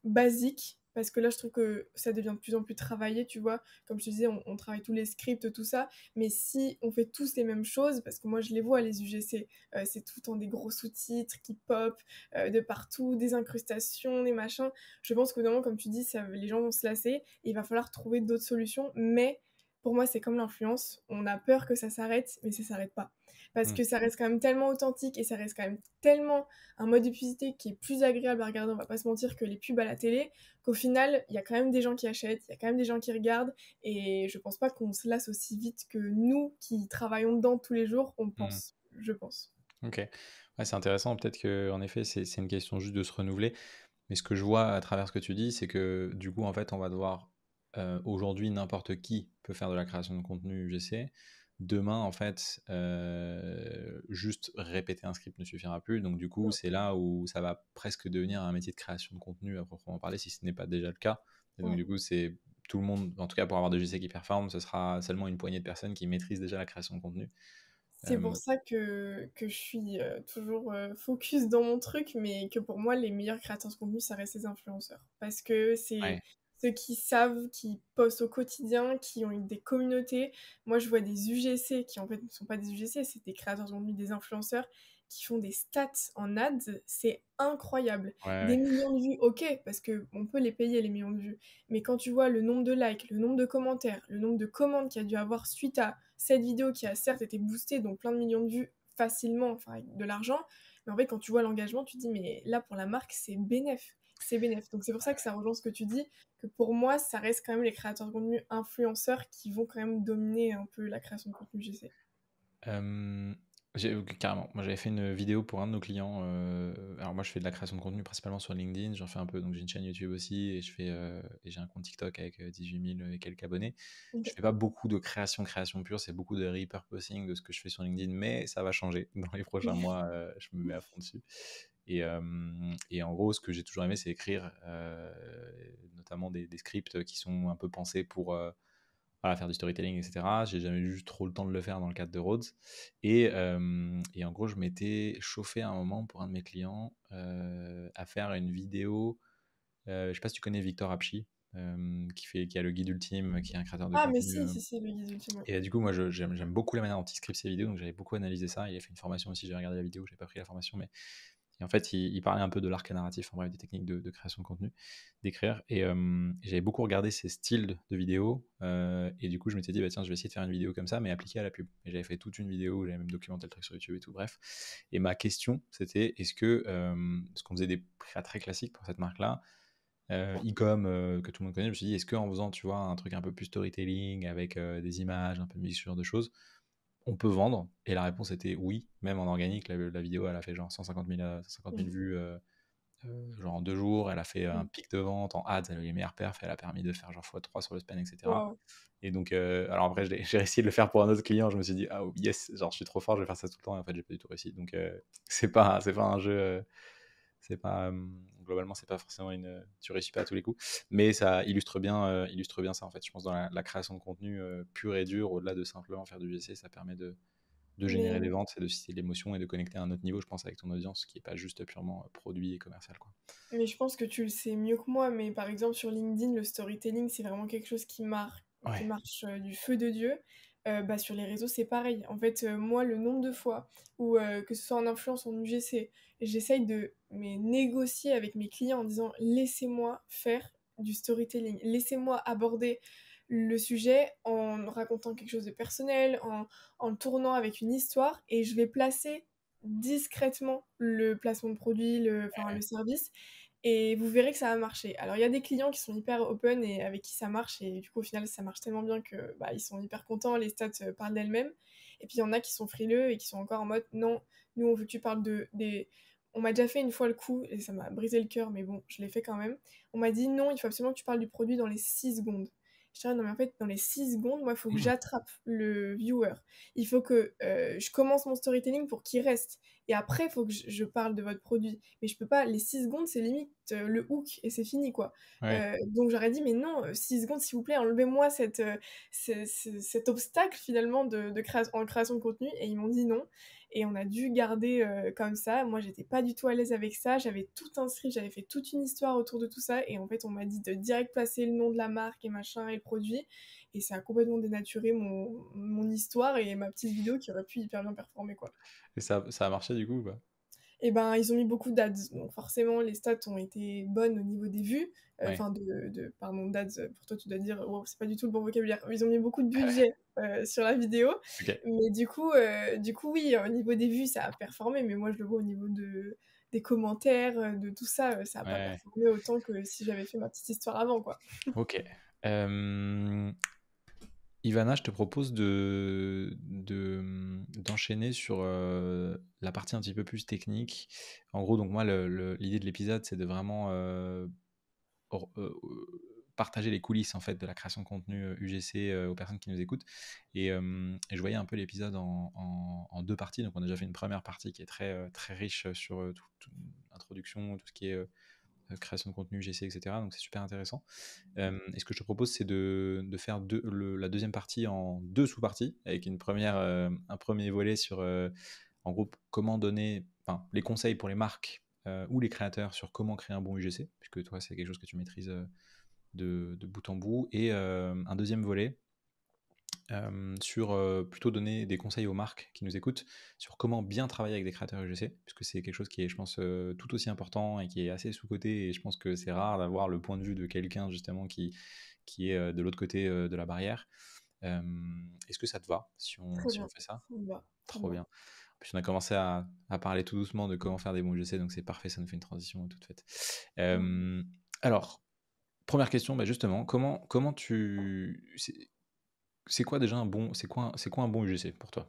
basiques, parce que là, je trouve que ça devient de plus en plus travaillé, tu vois. Comme je te disais, on travaille tous les scripts, tout ça. Mais si on fait tous les mêmes choses, parce que moi, je les vois, les UGC, c'est tout le temps des gros sous-titres qui pop de partout, des incrustations, des machins. Je pense qu'au bout d'un moment, comme tu dis, les gens vont se lasser. Et il va falloir trouver d'autres solutions. Mais pour moi, c'est comme l'influence. On a peur que ça s'arrête, mais ça s'arrête pas. Parce Hmm. que ça reste quand même tellement authentique et ça reste quand même tellement un mode de publicité qui est plus agréable à regarder, on va pas se mentir, que les pubs à la télé, qu'au final, il y a quand même des gens qui achètent, il y a quand même des gens qui regardent, et je pense pas qu'on se lasse aussi vite que nous, qui travaillons dedans tous les jours, on Hmm. pense, je pense. Ok. Ouais, c'est intéressant. Peut-être que en effet, c'est une question juste de se renouveler. Mais ce que je vois à travers ce que tu dis, c'est que du coup, en fait, on va devoir aujourd'hui, n'importe qui peut faire de la création de contenu UGC. Demain, en fait, juste répéter un script ne suffira plus. Donc, du coup, c'est là où ça va presque devenir un métier de création de contenu à proprement parler, si ce n'est pas déjà le cas. Et donc, Ouais. du coup, c'est tout le monde, en tout cas pour avoir des UGC qui performent, ce sera seulement une poignée de personnes qui maîtrisent déjà la création de contenu. C'est Euh, pour ça que je suis toujours focus dans mon truc, mais que pour moi, les meilleurs créateurs de contenu, ça reste les influenceurs. Parce que c'est ouais, ceux qui savent, qui postent au quotidien, qui ont des communautés. Moi, je vois des UGC qui, en fait, ne sont pas des UGC, c'est des créateurs de contenu, des influenceurs qui font des stats en ads. C'est incroyable. ouais, Des ouais. millions de vues, ok, parce que on peut les payer, les millions de vues. Mais quand tu vois le nombre de likes, le nombre de commentaires, le nombre de commandes qu'il y a dû avoir suite à cette vidéo qui a certes été boostée, donc plein de millions de vues facilement, enfin avec de l'argent, mais en fait quand tu vois l'engagement, tu te dis mais là pour la marque c'est bénéf, c'est bénéf. Donc c'est pour ça que ça rejoint ce que tu dis, que pour moi ça reste quand même les créateurs de contenu influenceurs qui vont quand même dominer un peu la création de contenu GC. Euh, carrément. Moi, j'avais fait une vidéo pour un de nos clients. Alors, moi, je fais de la création de contenu principalement sur LinkedIn. J'en fais un peu. Donc, j'ai une chaîne YouTube aussi et j'ai un compte TikTok avec 18 000 et quelques abonnés. Je Ok. fais pas beaucoup de création pure. C'est beaucoup de repurposing de ce que je fais sur LinkedIn, mais ça va changer. Dans les prochains mois, je me mets à fond dessus. Et en gros, ce que j'ai toujours aimé, c'est écrire notamment des scripts qui sont un peu pensés pour voilà, faire du storytelling, etc. J'ai jamais eu trop le temps de le faire dans le cadre de Rhodes. Et en gros, je m'étais chauffé à un moment pour un de mes clients à faire une vidéo. Je sais pas si tu connais Victor Apchi, qui a le guide ultime, qui est un créateur de Ah mais contenu. si, si, si, le guide ultime. Ouais. Et du coup, moi, j'aime beaucoup la manière dont il script ses vidéos, donc j'avais beaucoup analysé ça. Il a fait une formation aussi, j'ai regardé la vidéo, j'ai pas pris la formation, mais Et en fait, il parlait un peu de l'arc narratif, en bref, des techniques de création de contenu, d'écrire. Et j'avais beaucoup regardé ces styles de vidéos. Et du coup, je m'étais dit, bah, tiens, je vais essayer de faire une vidéo comme ça, mais appliquée à la pub. Et j'avais fait toute une vidéo, j'avais même documenté le truc sur YouTube et tout, bref. Et ma question, c'était, est-ce que, parce qu'on faisait des créas très classiques pour cette marque-là, e-com que tout le monde connaît, je me suis dit, est-ce qu'en faisant, tu vois, un truc un peu plus storytelling, avec des images, un peu de musique, ce genre de choses, on peut vendre? Et la réponse était oui, même en organique. La vidéo, elle a fait genre 150 000 vues genre en 2 jours. Elle a fait un pic de vente en ads, elle a eu les meilleures perfs, elle a permis de faire genre x3 sur le spend, etc. Waouh. Et donc, alors après, j'ai essayé de le faire pour un autre client, je me suis dit, ah yes, genre je suis trop fort, je vais faire ça tout le temps, et en fait, j'ai pas du tout réussi. Donc, c'est pas un jeu, c'est pas, globalement, c'est pas forcément tu réussis pas à tous les coups, mais ça illustre bien ça, en fait. Je pense dans la création de contenu pure et dure, au-delà de simplement faire du GC, ça permet de générer des Mais ventes, et de susciter de l'émotion et de connecter à un autre niveau, je pense, avec ton audience, qui est pas juste purement produit et commercial, quoi. Mais je pense que tu le sais mieux que moi, mais par exemple sur LinkedIn, le storytelling, c'est vraiment quelque chose qui Ouais. marche du feu de Dieu. Bah, sur les réseaux, c'est pareil. En fait, moi, le nombre de fois où, que ce soit en influence ou en UGC, j'essaye de mais, négocier avec mes clients en disant laissez-moi faire du storytelling, laissez-moi aborder le sujet en racontant quelque chose de personnel, en le tournant avec une histoire, et je vais placer discrètement le placement de produit, enfin, le service, et vous verrez que ça va marcher. Alors il y a des clients qui sont hyper open et avec qui ça marche, et du coup au final ça marche tellement bien que bah, ils sont hyper contents, les stats parlent d'elles-mêmes. Et puis il y en a qui sont frileux et qui sont encore en mode non, nous on veut que tu parles de des. On m'a déjà fait une fois le coup et ça m'a brisé le cœur, mais bon, je l'ai fait quand même. On m'a dit non, il faut absolument que tu parles du produit dans les 6 secondes. Je dirais non, mais en fait, dans les 6 secondes, moi, il faut que j'attrape le viewer. Il faut que je commence mon storytelling pour qu'il reste. Et après, il faut que je parle de votre produit. Mais je peux pas, les 6 secondes, c'est limite le hook et c'est fini, quoi. Ouais. Donc j'aurais dit, mais non, 6 secondes, s'il vous plaît, enlevez-moi cet obstacle finalement en création de contenu. Et ils m'ont dit non. Et on a dû garder comme ça. Moi, j'étais pas du tout à l'aise avec ça. J'avais tout inscrit, j'avais fait toute une histoire autour de tout ça. Et en fait, on m'a dit de direct placer le nom de la marque et machin et le produit. Et ça a complètement dénaturé mon histoire et ma petite vidéo qui aurait pu hyper bien performer, quoi. Et ça a marché du coup, ou pas? Et ben, ils ont mis beaucoup d'ads. Donc forcément, les stats ont été bonnes au niveau des vues. Ouais. Enfin, pardon, d'ads, pour toi, tu dois dire, wow, c'est pas du tout le bon vocabulaire. Ils ont mis beaucoup de budget sur la vidéo. Ok. Mais du coup, oui, au niveau des vues, ça a performé. Mais moi, je le vois au niveau des commentaires, de tout ça, ça a pas Ouais. performé autant que si j'avais fait ma petite histoire avant, quoi. Ok. Ivana, je te propose d'enchaîner sur la partie un petit peu plus technique. En gros, donc moi, l'idée de l'épisode, c'est de vraiment partager les coulisses en fait de la création de contenu UGC aux personnes qui nous écoutent. Et je voyais un peu l'épisode en deux parties. Donc on a déjà fait une première partie qui est très, très riche sur l'introduction, tout ce qui est création de contenu UGC, etc. Donc c'est super intéressant. Et ce que je te propose, c'est de faire la deuxième partie en deux sous-parties, avec un premier volet sur, en gros, comment donner les conseils pour les marques ou les créateurs sur comment créer un bon UGC, puisque toi, c'est quelque chose que tu maîtrises de bout en bout. Et un deuxième volet sur plutôt donner des conseils aux marques qui nous écoutent sur comment bien travailler avec des créateurs UGC, puisque c'est quelque chose qui est, je pense, tout aussi important et qui est assez sous-coté, et je pense que c'est rare d'avoir le point de vue de quelqu'un justement qui est de l'autre côté de la barrière. Est-ce que ça te va si Très on bien. fait ça? Ça me va. Très Trop bien. bien. En plus, on a commencé à parler tout doucement de comment faire des bons UGC, donc c'est parfait, ça nous fait une transition toute faite. Alors, première question, justement, comment c'est quoi déjà c'est quoi un bon UGC pour toi?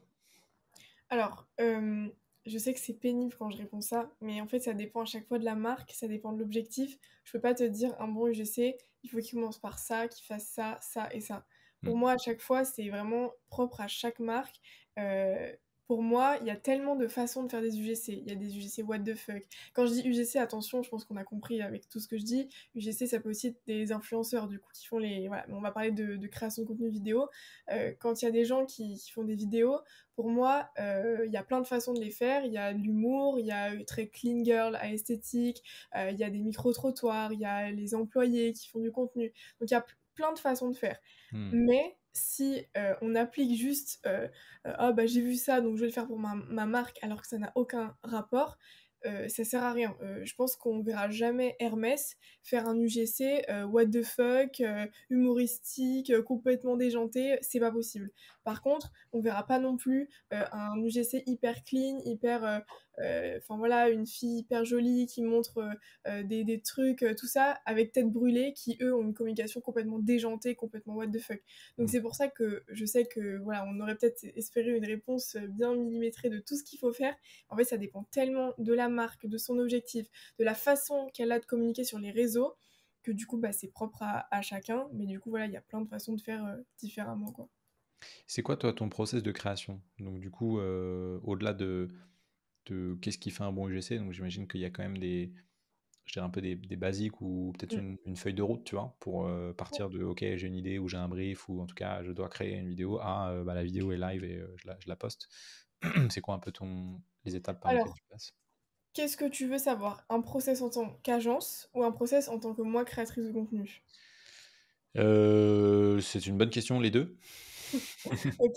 Alors, je sais que c'est pénible quand je réponds ça, mais en fait, ça dépend à chaque fois de la marque, ça dépend de l'objectif. Je peux pas te dire un bon UGC, il faut qu'il commence par ça, qu'il fasse ça, ça et ça. Pour moi, à chaque fois, c'est vraiment propre à chaque marque. Heu, pour moi, il y a tellement de façons de faire des UGC. Il y a des UGC what the fuck. Quand je dis UGC, attention, je pense qu'on a compris avec tout ce que je dis. UGC, ça peut aussi être des influenceurs, du coup, qui font les voilà, on va parler de création de contenu vidéo. Quand il y a des gens qui font des vidéos, pour moi, il y a plein de façons de les faire. Il y a l'humour, il y a très clean girl à esthétique, il y a des micro-trottoirs, il y a les employés qui font du contenu. Donc il y a plein de façons de faire. Mais si on applique juste « Ah bah j'ai vu ça, donc je vais le faire pour ma marque », alors que ça n'a aucun rapport, ça sert à rien. Je pense qu'on verra jamais Hermès faire un UGC what the fuck, humoristique, complètement déjanté, c'est pas possible. Par contre, on verra pas non plus un UGC hyper clean, hyper, enfin voilà, une fille hyper jolie qui montre des trucs, tout ça, avec tête brûlée, qui eux ont une communication complètement déjantée, complètement what the fuck. Donc Mm. c'est pour ça que je sais que voilà, on aurait peut-être espéré une réponse bien millimétrée de tout ce qu'il faut faire. En fait, ça dépend tellement de la marque, de son objectif, de la façon qu'elle a de communiquer sur les réseaux, que du coup, bah, c'est propre à chacun. Mais du coup, voilà, il y a plein de façons de faire différemment, quoi. C'est quoi, toi, ton process de création? Donc, du coup, au-delà de qu'est-ce qui fait un bon UGC, donc j'imagine qu'il y a quand même je dirais un peu des basiques ou peut-être Mm. une feuille de route, tu vois, pour partir de OK, j'ai une idée ou j'ai un brief ou en tout cas je dois créer une vidéo. Bah, la vidéo est live et je la poste. C'est quoi un peu les étapes par lesquelles Alors, tu passes? qu'est-ce que tu veux savoir? Un process en tant qu'agence ou un process en tant que moi, créatrice de contenu? C'est une bonne question, les deux. Ok.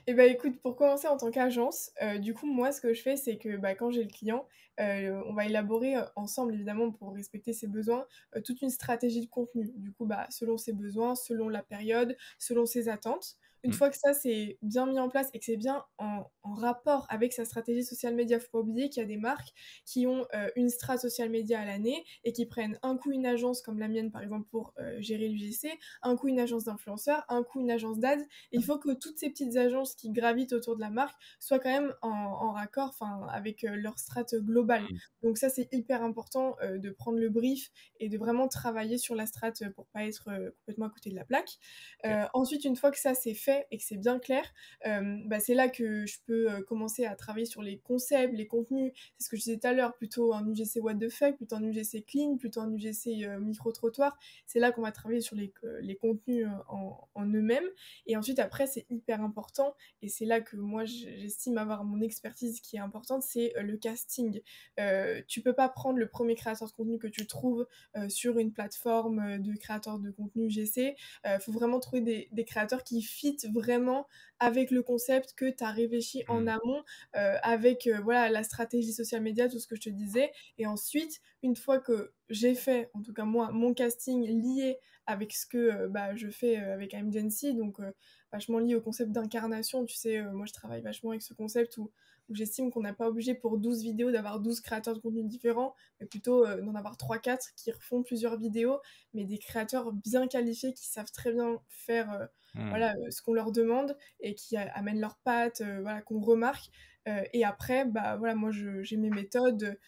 Et bah écoute, pour commencer en tant qu'agence, du coup, moi, ce que je fais, c'est que bah, quand j'ai le client, on va élaborer ensemble, évidemment, pour respecter ses besoins, toute une stratégie de contenu. Du coup, bah, selon ses besoins, selon la période, selon ses attentes. Une Mm. fois que ça, c'est bien mis en place et que c'est bien en rapport avec sa stratégie social media, faut pas oublier qu'il y a des marques qui ont une strat social media à l'année et qui prennent un coup une agence comme la mienne, par exemple, pour gérer l'UGC, un coup une agence d'influenceurs, un coup une agence d'ads, il faut que toutes ces petites agences qui gravitent autour de la marque soient quand même en raccord avec leur strate globale. Mm. Donc ça, c'est hyper important de prendre le brief et de vraiment travailler sur la strate pour pas être complètement à côté de la plaque. Ok. Ensuite, une fois que ça c'est fait et que c'est bien clair, bah, c'est là que je peux commencer à travailler sur les concepts, les contenus. C'est ce que je disais tout à l'heure, plutôt un UGC what the fuck, plutôt un UGC clean, plutôt un UGC micro-trottoir. C'est là qu'on va travailler sur les contenus en eux-mêmes. Et ensuite, après, c'est hyper important, et c'est là que moi, j'estime avoir mon expertise qui est importante, c'est le casting. Tu peux pas prendre le premier créateur de contenu que tu trouves sur une plateforme de créateurs de contenu GC. Faut vraiment trouver des créateurs qui fit vraiment avec le concept que tu as réfléchi en Mm. amont, avec voilà, la stratégie social media, tout ce que je te disais. Et ensuite, une fois que j'ai fait, en tout cas moi, mon casting lié avec ce que bah, je fais avec Agency, donc vachement lié au concept d'incarnation. Tu sais, moi je travaille vachement avec ce concept où j'estime qu'on n'a pas obligé pour 12 vidéos d'avoir 12 créateurs de contenu différents, mais plutôt d'en avoir 3-4 qui refont plusieurs vidéos, mais des créateurs bien qualifiés qui savent très bien faire Mm. voilà, ce qu'on leur demande et qui amènent leurs pattes, voilà, qu'on remarque. Et après, bah, voilà, moi j'ai mes méthodes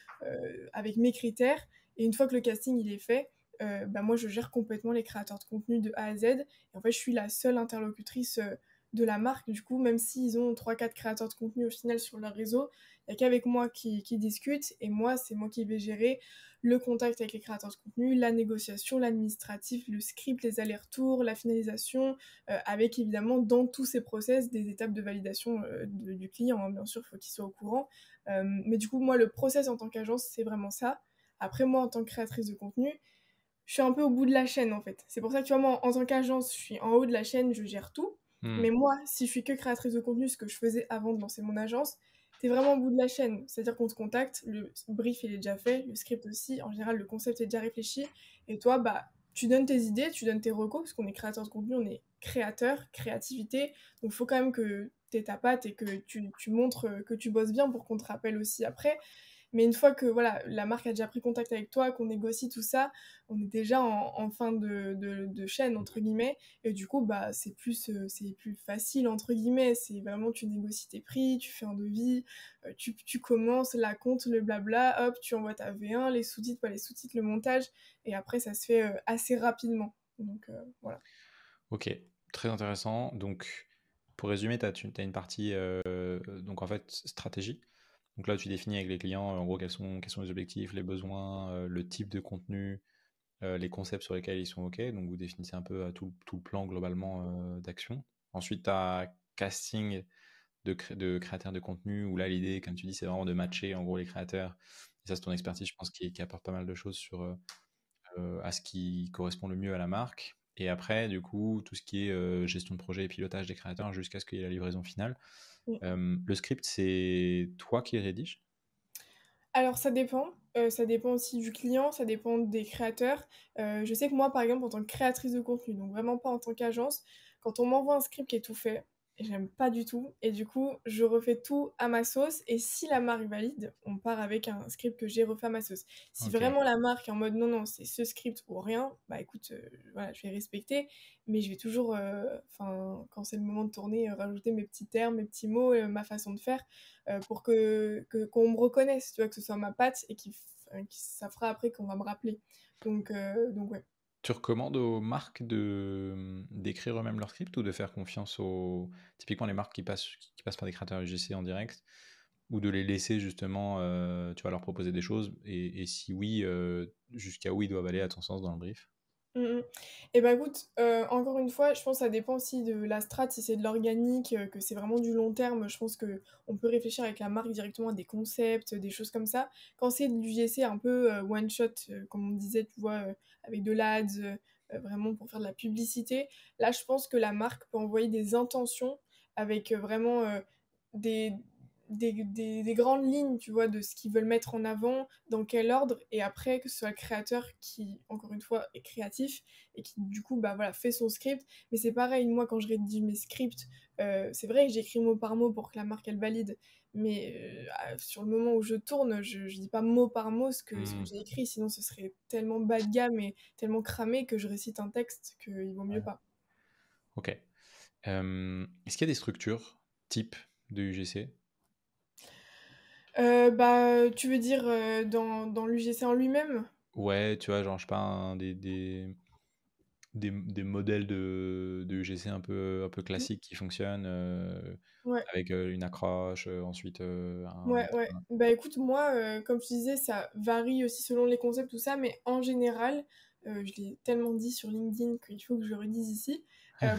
avec mes critères, et une fois que le casting il est fait, bah, moi je gère complètement les créateurs de contenu de A à Z. Et en fait, je suis la seule interlocutrice de la marque. Du coup, même s'ils ont 3-4 créateurs de contenu au final sur leur réseau, il n'y a qu'avec moi qui discute. Et moi, c'est moi qui vais gérer le contact avec les créateurs de contenu, la négociation, l'administratif, le script, les allers-retours, la finalisation, avec évidemment dans tous ces process des étapes de validation du client, hein. Bien sûr, il faut qu'il soit au courant. Mais du coup, moi, le process en tant qu'agence, c'est vraiment ça. Après, moi, en tant que créatrice de contenu, je suis un peu au bout de la chaîne en fait. C'est pour ça que tu vois, moi, en tant qu'agence, je suis en haut de la chaîne, je gère tout. Mm. Mais moi, si je suis que créatrice de contenu, ce que je faisais avant de lancer mon agence, t'es vraiment au bout de la chaîne. C'est-à-dire qu'on te contacte, le brief il est déjà fait, le script aussi, en général le concept est déjà réfléchi, et toi, bah, tu donnes tes idées, tu donnes tes recos, parce qu'on est créateur de contenu, on est créateur, créativité, donc il faut quand même que t'aies ta patte et que tu montres que tu bosses bien pour qu'on te rappelle aussi après. Mais une fois que voilà, la marque a déjà pris contact avec toi, qu'on négocie tout ça, on est déjà en fin de chaîne, entre guillemets. Et du coup, bah, c'est plus facile, entre guillemets. C'est vraiment, tu négocies tes prix, tu fais un devis, tu commences la compte, le blabla, hop, tu envoies ta V1, les sous-titres, pas les sous-titres, le montage. Et après, ça se fait assez rapidement. Donc voilà. Ok, très intéressant. Donc, pour résumer, tu as une partie donc en fait stratégie. Donc là, tu définis avec les clients en gros quels sont les objectifs, les besoins, le type de contenu, les concepts sur lesquels ils sont OK. Donc vous définissez un peu tout le plan globalement d'action. Ensuite, tu as casting de créateurs de contenu où là, l'idée, comme tu dis, c'est vraiment de matcher en gros les créateurs. Et ça, c'est ton expertise, je pense, qui apporte pas mal de choses à ce qui correspond le mieux à la marque. Et après, du coup, tout ce qui est gestion de projet et pilotage des créateurs jusqu'à ce qu'il y ait la livraison finale. Mm. Le script, c'est toi qui le rédiges? Alors ça dépend aussi du client, ça dépend des créateurs. Je sais que moi, par exemple, en tant que créatrice de contenu, donc vraiment pas en tant qu'agence, quand on m'envoie un script qui est tout fait, j'aime pas du tout et du coup, je refais tout à ma sauce et si la marque valide, on part avec un script que j'ai refait à ma sauce. Si Ok. vraiment la marque est en mode: «Non, non, c'est ce script ou rien», bah écoute, voilà, je vais respecter, mais je vais toujours, enfin, quand c'est le moment de tourner, rajouter mes petits termes, mes petits mots, ma façon de faire pour qu'on me reconnaisse, tu vois, que ce soit ma patte et ça fera après qu'on va me rappeler. Donc ouais. Tu recommandes aux marques d'écrire eux-mêmes leur script ou de faire confiance aux... Typiquement les marques qui passent par des créateurs UGC en direct, ou de les laisser justement, tu vas leur proposer des choses, et si oui, jusqu'à où ils doivent aller à ton sens dans le brief? Mmh. Et bah, écoute, encore une fois, je pense que ça dépend aussi de la strat. Si c'est de l'organique, que c'est vraiment du long terme, je pense qu'on peut réfléchir avec la marque directement à des concepts, des choses comme ça. Quand c'est de l'UGC un peu, one shot, comme on disait, tu vois, avec de l'Ads, vraiment pour faire de la publicité, là, je pense que la marque peut envoyer des intentions avec, vraiment, des des grandes lignes, tu vois, de ce qu'ils veulent mettre en avant, dans quel ordre et après que ce soit le créateur qui, encore une fois, est créatif et qui du coup, bah, voilà, fait son script. Mais c'est pareil, moi quand je rédige mes scripts, c'est vrai que j'écris mot par mot pour que la marque elle valide, mais sur le moment où je tourne, je dis pas mot par mot ce que Hmm. j'ai écrit, sinon ce serait tellement bas de gamme et tellement cramé que je récite un texte qu'il vaut mieux Ouais. pas. Ok. Est-ce qu'il y a des structures type de UGC? Bah, tu veux dire, dans l'UGC en lui-même? Ouais, tu vois, genre, je sais pas, des modèles de UGC un peu Mmh. classiques qui fonctionnent, Ouais. avec une accroche, ensuite Ouais, ouais. Bah, écoute, moi, comme je te disais, ça varie aussi selon les concepts, tout ça, mais en général, je l'ai tellement dit sur LinkedIn qu'il faut que je le redise ici.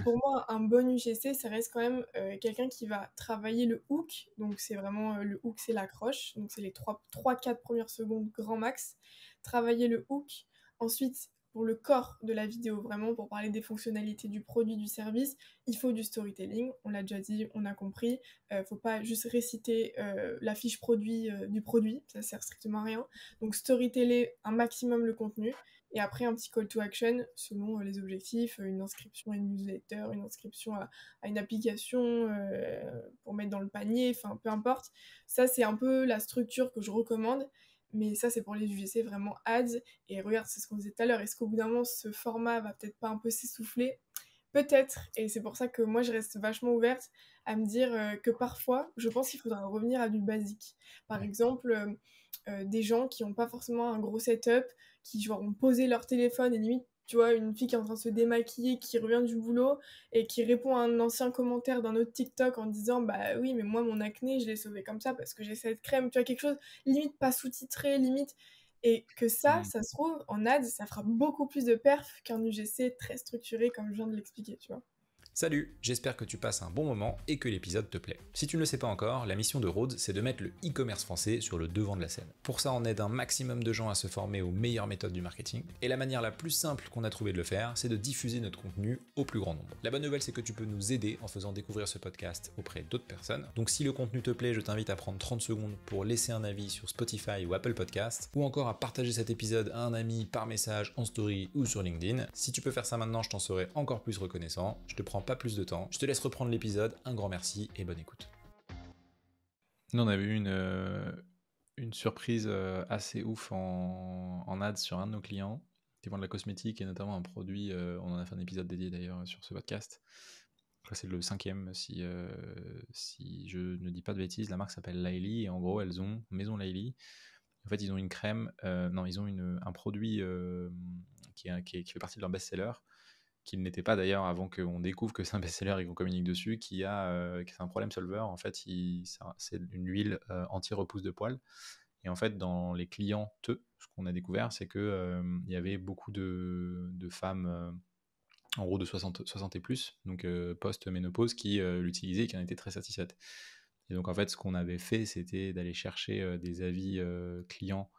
Pour moi, un bon UGC, ça reste quand même quelqu'un qui va travailler le hook. Donc, c'est vraiment le hook, c'est l'accroche. Donc, c'est les 3-4 premières secondes grand max. Travailler le hook. Ensuite, pour le corps de la vidéo, vraiment pour parler des fonctionnalités du produit, du service, il faut du storytelling. On l'a déjà dit, on a compris. Faut pas juste réciter la fiche produit du produit, ça sert strictement à rien. Donc storyteller un maximum le contenu et après un petit call to action selon les objectifs, une inscription à une newsletter, une inscription à une application pour mettre dans le panier, enfin peu importe. Ça c'est un peu la structure que je recommande. Mais ça, c'est pour les UGC vraiment ads. Et regarde, c'est ce qu'on disait tout à l'heure. Est-ce qu'au bout d'un moment, ce format va peut-être pas un peu s'essouffler? Peut-être, et c'est pour ça que moi je reste vachement ouverte à me dire que parfois, je pense qu'il faudra revenir à du basique. Par Ouais. exemple, des gens qui n'ont pas forcément un gros setup, qui genre ont posé leur téléphone et limite, tu vois, une fille qui est en train de se démaquiller, qui revient du boulot et qui répond à un ancien commentaire d'un autre TikTok en disant bah oui, mais moi mon acné, je l'ai sauvé comme ça parce que j'ai cette crème, tu vois, quelque chose limite pas sous-titré, limite. Et que Hmm. ça se trouve, en ads, ça fera beaucoup plus de perf qu'un UGC très structuré comme je viens de l'expliquer, tu vois. Salut, j'espère que tu passes un bon moment et que l'épisode te plaît. Si tu ne le sais pas encore, la mission de Rhodes, c'est de mettre le e-commerce français sur le devant de la scène. Pour ça, on aide un maximum de gens à se former aux meilleures méthodes du marketing, et la manière la plus simple qu'on a trouvé de le faire, c'est de diffuser notre contenu au plus grand nombre. La bonne nouvelle, c'est que tu peux nous aider en faisant découvrir ce podcast auprès d'autres personnes. Donc si le contenu te plaît, je t'invite à prendre 30 secondes pour laisser un avis sur Spotify ou Apple Podcast, ou encore à partager cet épisode à un ami par message, en story ou sur LinkedIn. Si tu peux faire ça maintenant, je t'en serai encore plus reconnaissant. Je te prends pas plus de temps. Je te laisse reprendre l'épisode. Un grand merci et bonne écoute. Nous, on avait eu une surprise assez ouf en ads sur un de nos clients qui vend de la cosmétique et notamment un produit. On en a fait un épisode dédié d'ailleurs sur ce podcast. Là, c'est le 5e, si je ne dis pas de bêtises. La marque s'appelle Laili et en gros, elles ont Maison Laili. En fait, ils ont une crème, non, ils ont un produit qui fait partie de leur best-seller, qu'il n'était pas d'ailleurs avant qu'on découvre que c'est un best-seller et qu'on communique dessus, qui c'est un problème solver. En fait, c'est une huile anti-repousse de poils. Et en fait, dans les clients, ce qu'on a découvert, c'est que il y avait beaucoup de femmes, en gros de 60 et plus, donc post-ménopause, qui l'utilisaient et qui en étaient très satisfaites. Et donc en fait, ce qu'on avait fait, c'était d'aller chercher des avis clients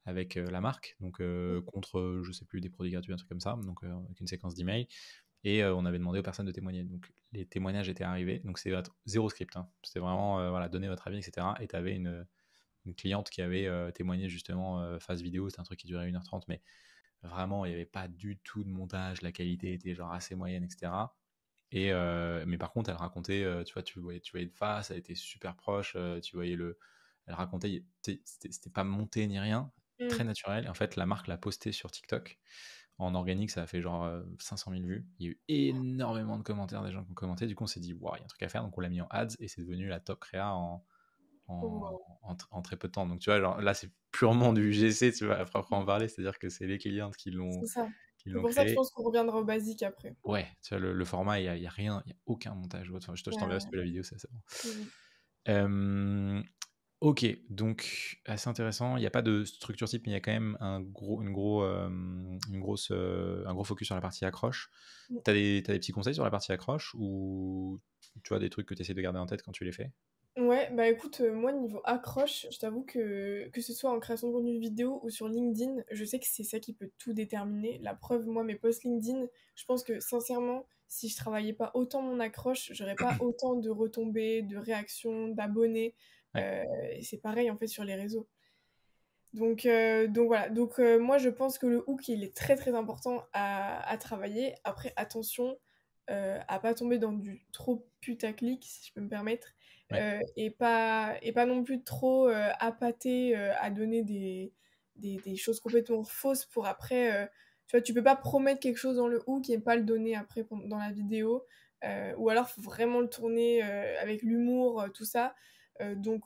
avec la marque, donc contre, je sais plus, des produits gratuits, un truc comme ça, donc avec une séquence d'emails. Et on avait demandé aux personnes de témoigner. Donc les témoignages étaient arrivés, donc c'est zéro script, hein. C'était vraiment voilà, donnez votre avis, etc. Et tu avais une cliente qui avait témoigné justement phase vidéo, c'était un truc qui durait 1h30, mais vraiment, il n'y avait pas du tout de montage, la qualité était genre assez moyenne, etc. Mais par contre, elle racontait, tu vois, tu voyais de face, elle était super proche, tu voyais elle racontait, c'était pas monté ni rien, Mmh. très naturel. Et en fait, la marque l'a posté sur TikTok. En organique, ça a fait genre 500 000 vues. Il y a eu énormément de commentaires, des gens qui ont commenté. Du coup, on s'est dit, waouh, il y a un truc à faire. Donc, on l'a mis en ads et c'est devenu la top créa Wow. en très peu de temps. Donc, tu vois, genre, là, c'est purement du UGC, tu vois, après en parler. C'est-à-dire que c'est les clientes C'est ça. qui C'est l'ont pour ça que je créé. pense qu'on reviendra au basique après. Ouais, tu vois, le format, il y a rien, il y a aucun montage ou autre. Enfin, je Ouais, t'enverrai ouais. la vidéo, c'est bon. Mmh. Ok, donc assez intéressant. Il n'y a pas de structure type, mais il y a quand même un gros focus sur la partie accroche. Mmh. T'as des petits conseils sur la partie accroche ou tu vois des trucs que tu essaies de garder en tête quand tu les fais? Ouais, bah écoute, moi niveau accroche, je t'avoue que ce soit en création de contenu vidéo ou sur LinkedIn, je sais que c'est ça qui peut tout déterminer. La preuve, moi, mes posts LinkedIn, je pense que sincèrement, si je travaillais pas autant mon accroche, j'aurais pas autant de retombées, de réactions, d'abonnés. Ouais. Et c'est pareil en fait sur les réseaux. Donc voilà, moi je pense que le hook il est très très important à travailler. Après, attention à pas tomber dans du trop putaclic, si je peux me permettre, Ouais. et pas non plus trop appâter à donner des choses complètement fausses pour après. Tu vois, tu peux pas promettre quelque chose dans le hook et pas le donner après dans la vidéo. Ou alors, faut vraiment le tourner avec l'humour, tout ça.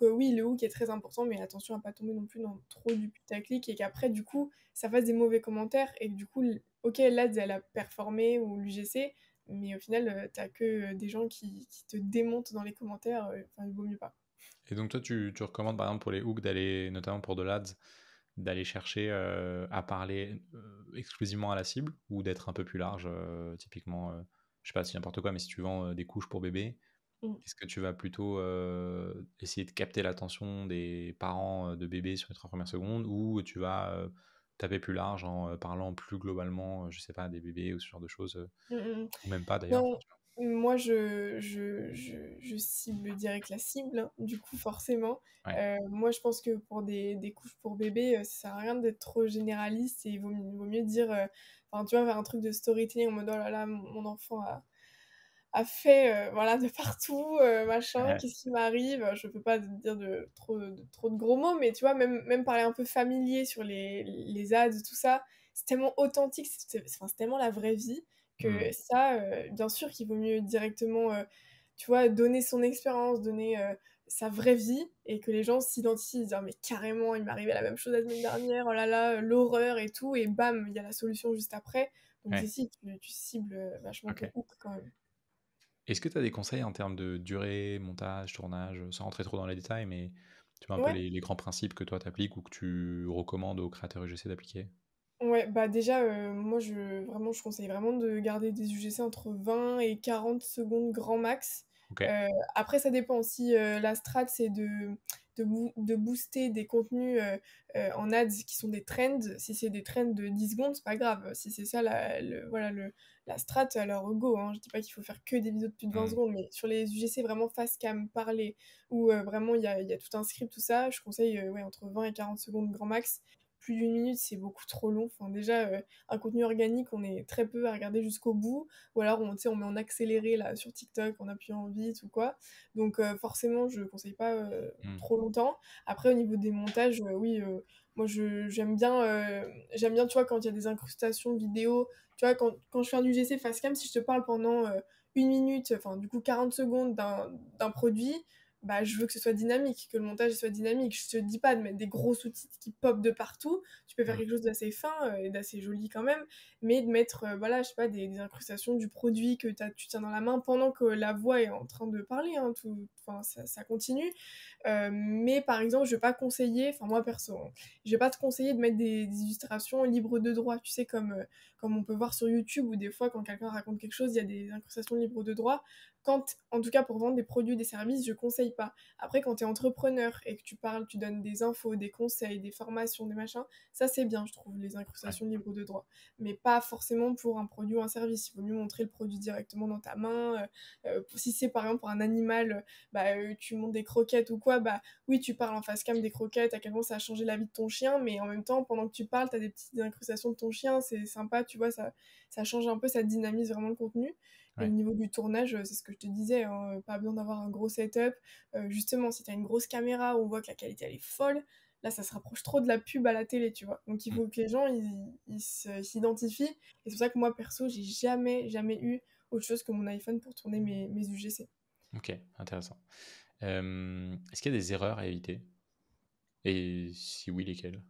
Oui, le hook est très important, mais attention à pas tomber non plus dans trop du putaclic et qu'après, du coup, ça fasse des mauvais commentaires et que du coup, ok, l'ADS, elle a performé ou l'UGC, mais au final, t'as que des gens qui te démontent dans les commentaires, enfin, il vaut mieux pas. Et donc toi, tu recommandes par exemple pour les hooks d'aller, notamment pour de l'ADS, d'aller chercher à parler exclusivement à la cible ou d'être un peu plus large, typiquement, je sais pas si n'importe quoi, mais si tu vends des couches pour bébé, Mm. est-ce que tu vas plutôt essayer de capter l'attention des parents de bébé sur les 3 premières secondes ou tu vas taper plus large en parlant plus globalement, je sais pas, des bébés ou ce genre de choses, Mm, mm. ou même pas d'ailleurs. Non, moi je cible direct la cible, hein, du coup forcément. Ouais, Moi je pense que pour des couches pour bébé, ça sert à rien d'être trop généraliste et il vaut mieux dire, enfin tu vois, faire un truc de storytelling en mode oh là là, mon enfant a fait voilà, de partout, machin, ouais, qu'est-ce qui m'arrive? Je peux pas dire trop de gros mots, mais tu vois, même parler un peu familier sur les ads, tout ça, c'est tellement authentique, enfin, c'est tellement la vraie vie hmm, que ça, bien sûr qu'il vaut mieux directement, tu vois, donner son expérience, donner sa vraie vie et que les gens s'identifient, ils disent: «Ah mais carrément, il m'est arrivé la même chose la semaine dernière, oh là là, l'horreur et tout» et bam, il y a la solution juste après. Donc ouais, si, tu cibles vachement ok. ton hook quand même. Est-ce que tu as des conseils en termes de durée, montage, tournage, sans rentrer trop dans les détails, mais tu vois un peu Ouais, les grands principes que toi t'appliques ou que tu recommandes aux créateurs UGC d'appliquer? ouais, bah déjà, moi je conseille vraiment de garder des UGC entre 20 et 40 secondes grand max. Ok. Après ça dépend si la strat c'est de booster des contenus en ads qui sont des trends. Si c'est des trends de 10 secondes, c'est pas grave. Si c'est ça voilà, la strat, alors go, hein. Je dis pas qu'il faut faire que des vidéos de plus de 20 Hmm, secondes, mais sur les UGC vraiment face cam, parler, où vraiment il y a tout un script, tout ça, je conseille ouais, entre 20 et 40 secondes grand max. Plus d'une minute, c'est beaucoup trop long. Enfin, déjà, un contenu organique, on est très peu à regarder jusqu'au bout. Ou alors, tu sais, on met en accéléré là, sur TikTok en appuyant vite ou quoi. Donc, forcément, je conseille pas hmm. trop longtemps. Après, au niveau des montages, oui, moi, j'aime bien, tu vois, quand il y a des incrustations vidéo. Tu vois, quand je fais un UGC face cam, si je te parle pendant une minute, enfin, du coup, 40 secondes d'un produit, bah, je veux que ce soit dynamique, que le montage soit dynamique. Je te dis pas de mettre des gros sous-titres qui popent de partout. Tu peux faire Hmm. quelque chose d'assez fin et d'assez joli quand même, mais de mettre, voilà, je sais pas, des incrustations du produit que tu tiens dans la main pendant que la voix est en train de parler, hein, enfin, ça continue. Mais par exemple, je vais pas conseiller, enfin moi perso, hein, je vais pas te conseiller de mettre des illustrations libres de droit, tu sais, comme on peut voir sur YouTube, où des fois, quand quelqu'un raconte quelque chose, il y a des incrustations libres de droit. en tout cas pour vendre des produits ou des services, je conseille pas. Après, quand tu es entrepreneur et que tu parles, tu donnes des infos, des conseils, des formations, des machins, ça c'est bien, je trouve, les Ouais. incrustations libres de droit. Mais pas forcément pour un produit ou un service. Il vaut mieux montrer le produit directement dans ta main. Si c'est par exemple pour un animal, tu montes des croquettes ou quoi, bah oui, tu parles en face cam des croquettes, à quel point ça a changé la vie de ton chien, mais en même temps, pendant que tu parles, tu as des petites incrustations de ton chien, c'est sympa, tu vois, ça change un peu, ça dynamise vraiment le contenu. Et au Ouais. niveau du tournage, c'est ce que je te disais, hein, pas besoin d'avoir un gros setup. Justement, si tu as une grosse caméra où on voit que la qualité elle est folle, là ça se rapproche trop de la pub à la télé, tu vois. Donc il Mm. faut que les gens s'identifient. Et c'est pour ça que moi perso, j'ai jamais eu autre chose que mon iPhone pour tourner mes UGC. Ok, intéressant. Est-ce qu'il y a des erreurs à éviter? Et si oui, lesquelles?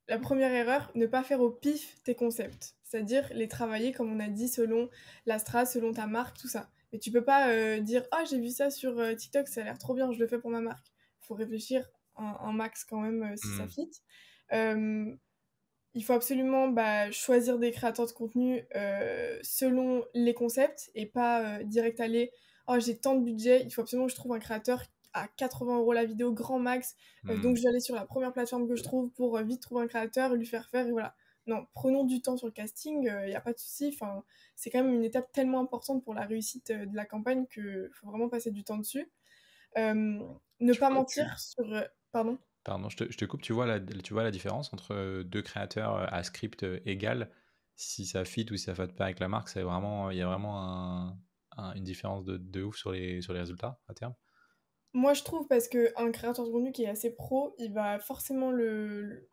La première erreur, ne pas faire au pif tes concepts. C'est-à-dire les travailler, comme on a dit, selon la strat, selon ta marque, tout ça. Mais tu peux pas dire « Ah, j'ai vu ça sur TikTok, ça a l'air trop bien, je le fais pour ma marque. » Il faut réfléchir un max quand même si ça Mm. fit. Euh, il faut absolument choisir des créateurs de contenu selon les concepts et pas direct aller oh j'ai tant de budget, il faut absolument que je trouve un créateur à 80 € la vidéo grand max, Mm. donc je vais aller sur la première plateforme que je trouve pour vite trouver un créateur, lui faire faire et voilà. Non, prenons du temps sur le casting, il n'y a pas de souci, enfin, c'est quand même une étape tellement importante pour la réussite de la campagne qu'il faut vraiment passer du temps dessus. Ne pas mentir sur... Pardon. Pardon, je te coupe. Tu vois la différence entre deux créateurs à script égal, si ça fit ou si ça fit pas avec la marque, il y a vraiment une différence de ouf sur les résultats à terme. Moi, je trouve parce qu'un créateur de contenu qui est assez pro, il va forcément le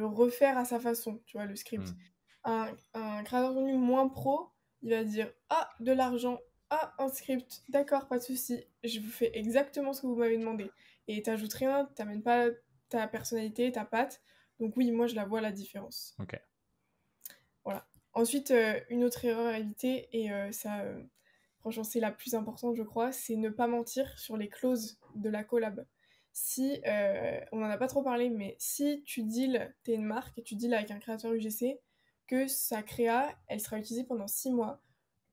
refaire à sa façon, tu vois, le script. Mm. Un créateur de contenu moins pro, il va dire ah, de l'argent, ah, un script, d'accord, pas de souci, je vous fais exactement ce que vous m'avez demandé. Et t'ajoutes rien, t'amènes pas ta personnalité, ta patte. Donc, oui, moi, je la vois la différence. Ok. Voilà. Ensuite, une autre erreur à éviter, et ça, franchement, c'est la plus importante, je crois, c'est ne pas mentir sur les clauses de la collab. Si, on n'en a pas trop parlé, mais si tu deals, t'es une marque et tu deals avec un créateur UGC, que sa créa, elle sera utilisée pendant 6 mois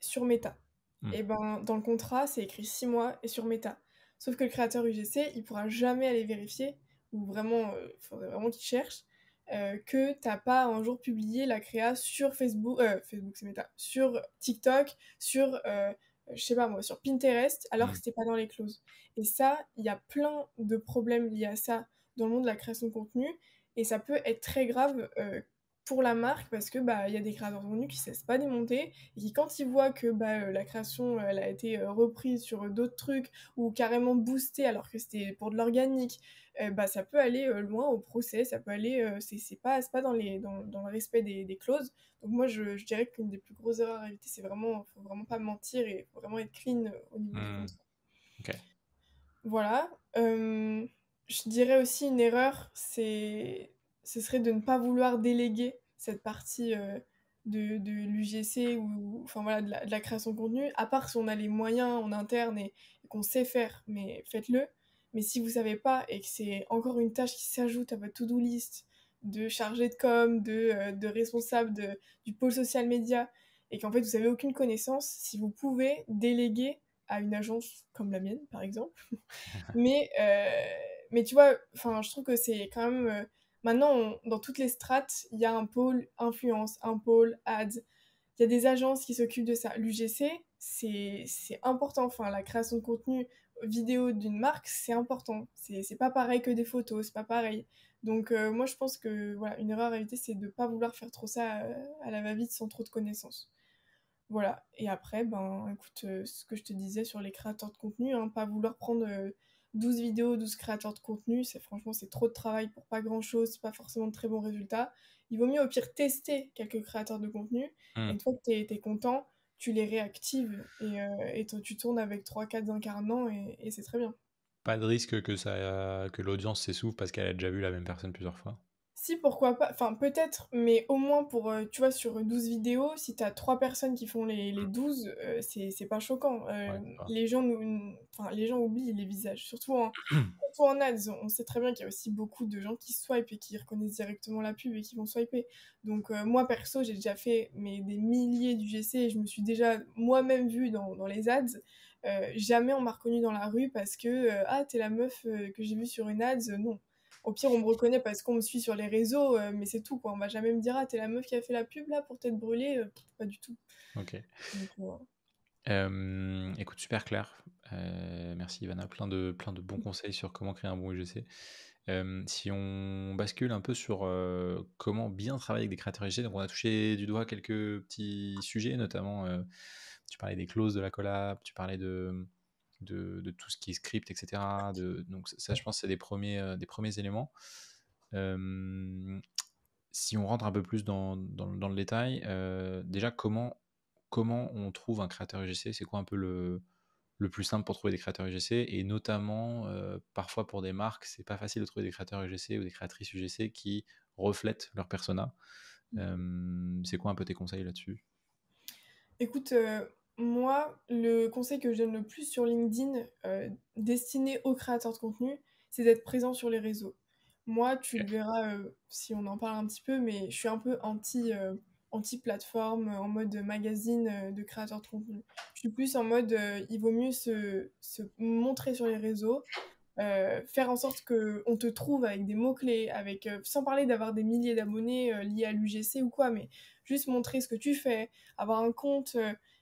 sur Meta. Mm. Et ben, dans le contrat, c'est écrit 6 mois et sur Meta. Sauf que le créateur UGC, il pourra jamais aller vérifier, ou vraiment, il faudrait vraiment qu'il cherche, que t'as pas un jour publié la créa sur Facebook c'est Meta, sur TikTok, sur, je sais pas moi, sur Pinterest, alors que Mm. c'était pas dans les clauses. Et ça, il y a plein de problèmes liés à ça dans le monde de la création de contenu, et ça peut être très grave pour la marque, parce que il y a des créateurs de contenu qui ne cessent pas démonter, et qui quand ils voient que la création elle a été reprise sur d'autres trucs, ou carrément boostée alors que c'était pour de l'organique, ça peut aller loin au procès, ça peut aller, c'est pas dans le respect des clauses. Donc moi je dirais qu'une des plus grosses erreurs à éviter, faut vraiment pas mentir et faut vraiment être clean au niveau des Mm. contrats. Ok. Voilà. Je dirais aussi une erreur, ce serait de ne pas vouloir déléguer cette partie de l'UGC ou enfin voilà de la création de contenu, à part si on a les moyens en interne et qu'on sait faire, mais faites-le. Mais si vous savez pas et que c'est encore une tâche qui s'ajoute à votre to-do list de chargé de com, de responsable du pôle social média, et qu'en fait vous avez aucune connaissance, si vous pouvez déléguer à une agence comme la mienne par exemple, mais tu vois, enfin, je trouve que c'est quand même. Maintenant, dans toutes les strates, il y a un pôle influence, un pôle ads. Il y a des agences qui s'occupent de ça. L'UGC, c'est important. Enfin, la création de contenu vidéo d'une marque, c'est important. C'est pas pareil que des photos, c'est pas pareil. Donc, moi, je pense que voilà, une erreur à éviter, c'est de pas vouloir faire trop ça à la va-vite sans trop de connaissances. Voilà. Et après, ben, écoute, ce que je te disais sur les créateurs de contenu, hein, pas vouloir prendre 12 vidéos, 12 créateurs de contenu, franchement, c'est trop de travail pour pas grand-chose, c'est pas forcément de très bons résultats. Il vaut mieux au pire tester quelques créateurs de contenu, et Mm. une fois que t'es content, tu les réactives et tu tournes avec 3-4 incarnants et c'est très bien. Pas de risque que l'audience s'essouffle parce qu'elle a déjà vu la même personne plusieurs fois. Si, pourquoi pas, enfin peut-être, mais au moins pour, tu vois, sur 12 vidéos, si t'as 3 personnes qui font les 12, c'est pas choquant. Ouais, c'est vrai. Les gens oublient les visages, surtout en ads. On sait très bien qu'il y a aussi beaucoup de gens qui swipent et qui reconnaissent directement la pub et qui vont swiper. Donc moi perso, j'ai déjà fait des milliers d'UGC et je me suis déjà moi-même vue dans les ads. Jamais on m'a reconnue dans la rue parce que ah, t'es la meuf que j'ai vue sur une ads. Non. Au pire, on me reconnaît parce qu'on me suit sur les réseaux, mais c'est tout, quoi. On va jamais me dire, ah, t'es la meuf qui a fait la pub là pour t'être brûlée. Pas du tout. Ok. Donc, voilà. Écoute, super clair. Merci Ivana, plein de bons conseils sur comment créer un bon UGC. Si on bascule un peu sur comment bien travailler avec des créateurs UGC, donc on a touché du doigt quelques petits sujets, notamment tu parlais des clauses de la collab, tu parlais de tout ce qui est script, etc. Donc ça, je pense, c'est des premiers éléments. Si on rentre un peu plus dans le détail, déjà, comment on trouve un créateur UGC? C'est quoi un peu le plus simple pour trouver des créateurs UGC? Et notamment, parfois pour des marques, c'est pas facile de trouver des créateurs UGC ou des créatrices UGC qui reflètent leur persona. C'est quoi un peu tes conseils là-dessus? Écoute, moi, le conseil que je donne le plus sur LinkedIn, destiné aux créateurs de contenu, c'est d'être présent sur les réseaux. Moi, tu le Ok. verras si on en parle un petit peu, mais je suis un peu anti-plateforme, en mode magazine de créateurs de contenu. Je suis plus en mode, il vaut mieux se montrer sur les réseaux, faire en sorte qu'on te trouve avec des mots-clés, sans parler d'avoir des milliers d'abonnés liés à l'UGC ou quoi, mais juste montrer ce que tu fais, avoir un compte.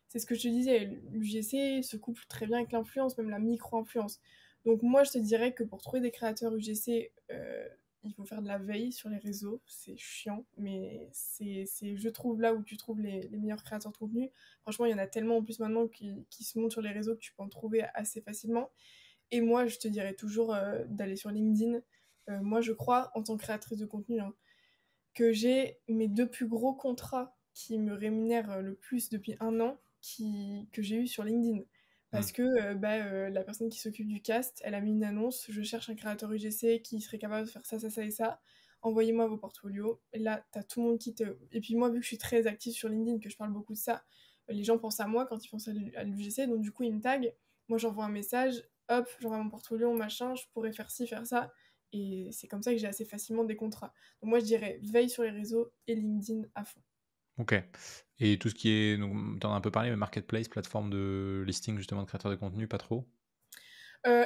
C'est ce que je te disais, l'UGC se couple très bien avec l'influence, même la micro-influence. Donc moi, je te dirais que pour trouver des créateurs UGC, il faut faire de la veille sur les réseaux. C'est chiant, mais je trouve, là où tu trouves les meilleurs créateurs de contenu. Franchement, il y en a tellement en plus maintenant qui se montrent sur les réseaux que tu peux en trouver assez facilement. Et moi, je te dirais toujours d'aller sur LinkedIn. Moi, je crois, en tant que créatrice de contenu, hein, que j'ai mes 2 plus gros contrats qui me rémunèrent le plus depuis 1 an que j'ai eu sur LinkedIn. Hmm. Parce que la personne qui s'occupe du cast, elle a mis une annonce, je cherche un créateur UGC qui serait capable de faire ça, ça, ça et ça. Envoyez-moi vos portfolios. Et là, t'as tout le monde qui te... Et puis moi, vu que je suis très active sur LinkedIn, que je parle beaucoup de ça, les gens pensent à moi quand ils pensent à l'UGC, donc du coup, ils me taguent. Moi, j'envoie un message, hop, j'envoie mon portfolio, machin, je pourrais faire ci, faire ça. Et c'est comme ça que j'ai assez facilement des contrats. Donc moi, je dirais veille sur les réseaux et LinkedIn à fond. Ok. Et tout ce qui est, donc, t'en as un peu parlé, mais marketplace, plateforme de listing justement de créateurs de contenu, pas trop?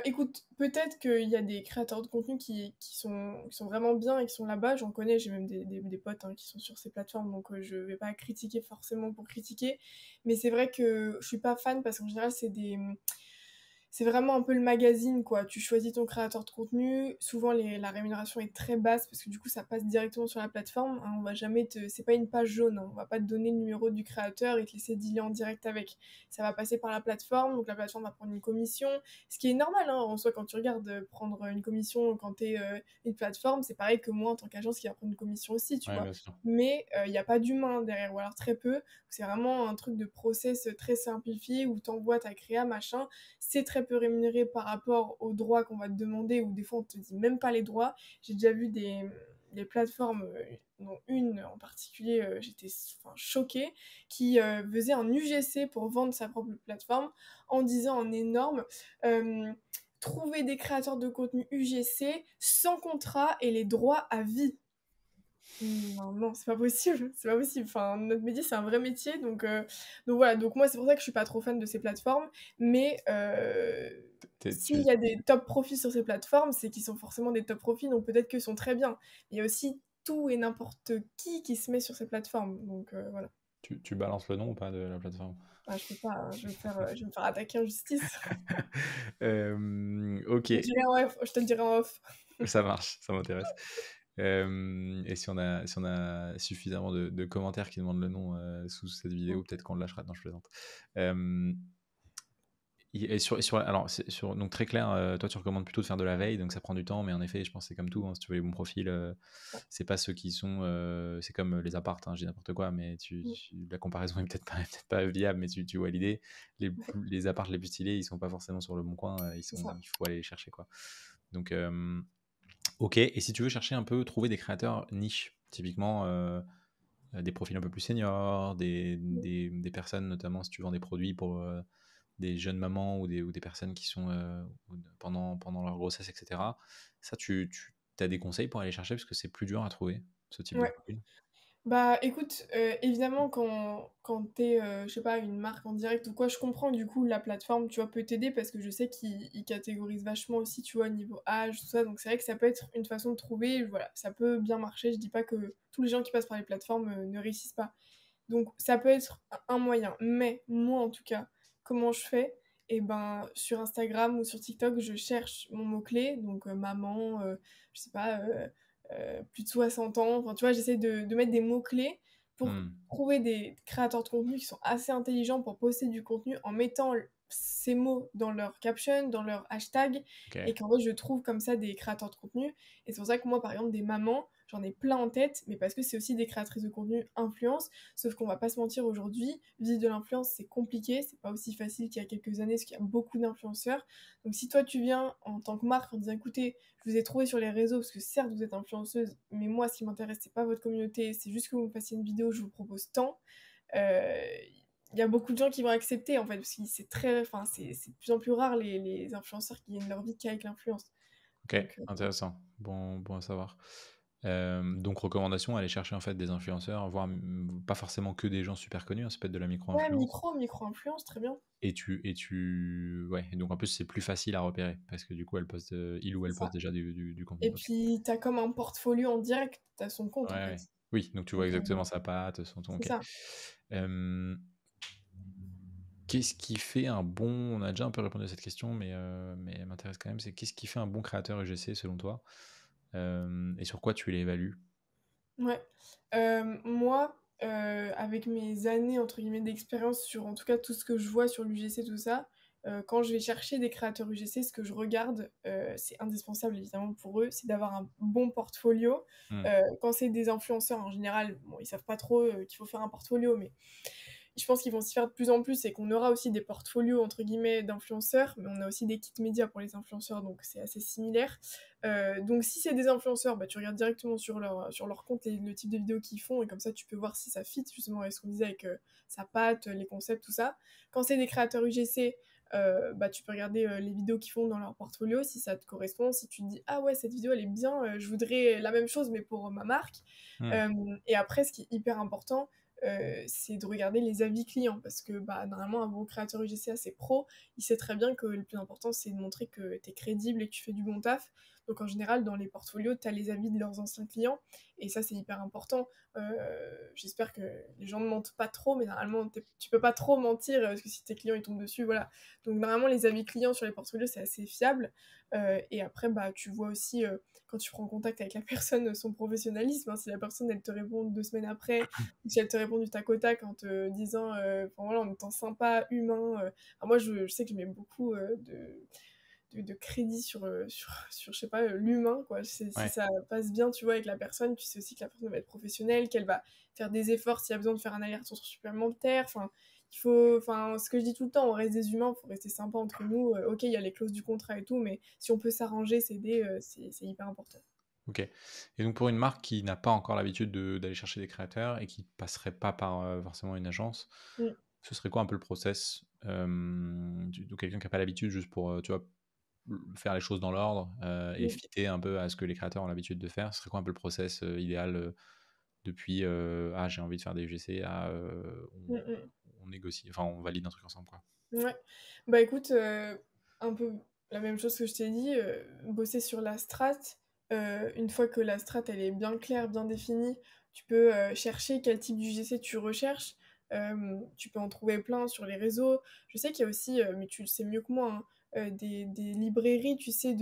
Écoute, peut-être qu'il y a des créateurs de contenu qui sont vraiment bien et qui sont là-bas. J'en connais, j'ai même des potes hein, qui sont sur ces plateformes, donc je vais pas critiquer forcément pour critiquer. Mais c'est vrai que je suis pas fan parce qu'en général, c'est vraiment un peu le magazine, quoi. Tu choisis ton créateur de contenu. Souvent, la rémunération est très basse parce que du coup, ça passe directement sur la plateforme. Hein. On va jamais c'est pas une page jaune. Hein. On va pas te donner le numéro du créateur et te laisser dealer en direct avec. Ça va passer par la plateforme. Donc, la plateforme va prendre une commission. Ce qui est normal, hein. En soi, quand tu regardes prendre une commission quand t'es une plateforme, c'est pareil que moi, en tant qu'agence, qui va prendre une commission aussi, tu Ouais, vois. bien sûr. Mais il n'y a pas d'humain derrière, ou alors très peu. C'est vraiment un truc de process très simplifié où t'envoies ta créa, machin, c'est très peu rémunéré par rapport aux droits qu'on va te demander, ou des fois on te dit même pas les droits. J'ai déjà vu des plateformes, dont une en particulier, j'étais choquée, qui faisait un UGC pour vendre sa propre plateforme en disant en énorme trouver des créateurs de contenu UGC sans contrat et les droits à vie. Non, non, c'est pas possible, c'est pas possible. Enfin, notre métier, c'est un vrai métier, donc voilà. Donc moi, c'est pour ça que je suis pas trop fan de ces plateformes. Mais s'il y a des top profils sur ces plateformes, c'est qu'ils sont forcément des top profils, donc peut-être qu'ils sont très bien. Il y a aussi tout et n'importe qui se met sur ces plateformes, donc voilà. Tu balances le nom ou pas de la plateforme? Ah, je peux pas, hein, je vais me faire attaquer en justice. Ok, Je te le dirai en off. ça marche, ça m'intéresse. Et si on a suffisamment de commentaires qui demandent le nom sous cette vidéo, peut-être qu'on le lâchera. Non, je plaisante. Et alors, donc très clair, toi tu recommandes plutôt de faire de la veille, donc ça prend du temps, mais en effet, je pense que c'est comme tout, hein, si tu veux les bons profils, c'est pas ceux qui sont, c'est comme les apparts, hein, je dis n'importe quoi, mais la comparaison est peut-être pas viable, mais tu vois l'idée. Les apparts les plus stylés, ils sont pas forcément sur le bon coin, il C'est ça. faut aller les chercher, quoi. Donc, ok, et si tu veux chercher un peu, trouver des créateurs niches, typiquement des profils un peu plus seniors, des personnes, notamment si tu vends des produits pour des jeunes mamans ou des personnes qui sont pendant leur grossesse, etc. Ça, tu as des conseils pour aller chercher parce que c'est plus dur à trouver ce type de Ouais. profil? Bah, écoute, évidemment quand t'es je sais pas, une marque en direct ou quoi, je comprends du coup la plateforme, tu vois, peut t'aider parce que je sais qu'ils catégorisent vachement aussi, tu vois, niveau âge, tout ça, donc c'est vrai que ça peut être une façon de trouver, voilà, ça peut bien marcher. Je dis pas que tous les gens qui passent par les plateformes, ne réussissent pas. Donc ça peut être un moyen, mais moi en tout cas, comment je fais? Et ben, sur Instagram ou sur TikTok, je cherche mon mot-clé, donc maman, je sais pas, plus de 60 ans, enfin tu vois, j'essaie de mettre des mots-clés pour Hmm, trouver des créateurs de contenu qui sont assez intelligents pour poster du contenu en mettant ces mots dans leur caption, dans leur hashtag, ok. et qu'en fait je trouve comme ça des créateurs de contenu. Et c'est pour ça que moi, par exemple, des mamans, j'en ai plein en tête, mais parce que c'est aussi des créatrices de contenu influence. Sauf qu'on va pas se mentir aujourd'hui, vivre de l'influence c'est compliqué, c'est pas aussi facile qu'il y a quelques années parce qu'il y a beaucoup d'influenceurs. Donc si toi tu viens en tant que marque en disant écoutez, je vous ai trouvé sur les réseaux parce que certes vous êtes influenceuse, mais moi ce qui m'intéresse c'est pas votre communauté, c'est juste que vous me fassiez une vidéo, je vous propose tant. Euh, il y a beaucoup de gens qui vont accepter en fait parce que c'est très, enfin c'est de plus en plus rare les influenceurs qui gagnent leur vie qu'avec l'influence. Ok, Donc intéressant. Bon à savoir. Donc recommandation, aller chercher en fait des influenceurs, voire pas forcément que des gens super connus, hein, ça peut être de la ouais, micro-influence. micro influence, très bien. Ouais, et donc en plus c'est plus facile à repérer parce que du coup il ou C'est elle poste ça. déjà du contenu. Et Ok. puis, t'as comme un portfolio en direct, t'as son compte Ouais, en ouais. fait. Oui, donc tu vois Donc, exactement sa patte, son ton. c'est Ok. ça. Euh, Qu'est-ce qui fait un bon. On a déjà un peu répondu à cette question, mais elle m'intéresse quand même. C'est qu'est-ce qui fait un bon créateur UGC selon toi? Et sur quoi tu l'évalues? Ouais. Moi, avec mes années, entre guillemets, d'expérience sur, en tout cas, tout ce que je vois sur l'UGC, tout ça, quand je vais chercher des créateurs UGC, ce que je regarde, c'est indispensable évidemment pour eux, c'est d'avoir un bon portfolio. Hmm. Quand c'est des influenceurs, en général, bon, ils savent pas trop qu'il faut faire un portfolio, mais je pense qu'ils vont s'y faire de plus en plus et qu'on aura aussi des portfolios entre guillemets d'influenceurs, mais on a aussi des kits médias pour les influenceurs, donc c'est assez similaire. Donc si c'est des influenceurs, bah, tu regardes directement sur leur compte le type de vidéos qu'ils font et comme ça tu peux voir si ça fit justement avec ce qu'on disait avec sa patte, les concepts, tout ça. Quand c'est des créateurs UGC, bah, tu peux regarder les vidéos qu'ils font dans leur portfolio si ça te correspond, si tu te dis ah ouais cette vidéo elle est bien, je voudrais la même chose mais pour ma marque. Hmm. Euh, et après ce qui est hyper important, c'est de regarder les avis clients parce que bah, normalement un bon créateur UGC assez pro, il sait très bien que le plus important c'est de montrer que tu es crédible et que tu fais du bon taf. Donc en général dans les portfolios tu as les avis de leurs anciens clients et ça c'est hyper important. J'espère que les gens ne mentent pas trop, mais normalement tu peux pas trop mentir parce que si tes clients ils tombent dessus, voilà. Donc normalement les avis clients sur les portfolios c'est assez fiable. Et après bah tu vois aussi quand tu prends contact avec la personne son professionnalisme, hein. Si la personne elle te répond 2 semaines après, ou si elle te répond du tac au tac en te disant, enfin, voilà, en étant sympa, humain. Alors moi je sais que je mets beaucoup de crédit sur, je sais pas, l'humain, quoi. Si Ouais. ça passe bien, tu vois, avec la personne, tu sais aussi que la personne va être professionnelle, qu'elle va faire des efforts s'il y a besoin de faire un aller-retour supplémentaire. Enfin, il faut, enfin, ce que je dis tout le temps, on reste des humains, il faut rester sympa entre nous. Ok, il y a les clauses du contrat et tout, mais si on peut s'arranger, s'aider, c'est hyper important. Ok. Et donc pour une marque qui n'a pas encore l'habitude d'aller chercher des créateurs et qui passerait pas par forcément une agence, Mm. ce serait quoi un peu le process de quelqu'un qui n'a pas l'habitude juste pour tu vois faire les choses dans l'ordre et Mm. fitter un peu à ce que les créateurs ont l'habitude de faire. Ce serait quoi un peu le process idéal depuis ah j'ai envie de faire des UGC à Mm, mm. on négocie, enfin on valide un truc ensemble quoi. Ouais. Bah écoute, un peu la même chose que je t'ai dit, bosser sur la strat. Une fois que la strat elle est bien claire, bien définie, tu peux chercher quel type d'UGC tu recherches. Tu peux en trouver plein sur les réseaux. Je sais qu'il y a aussi, mais tu le sais mieux que moi, hein, des librairies, tu sais,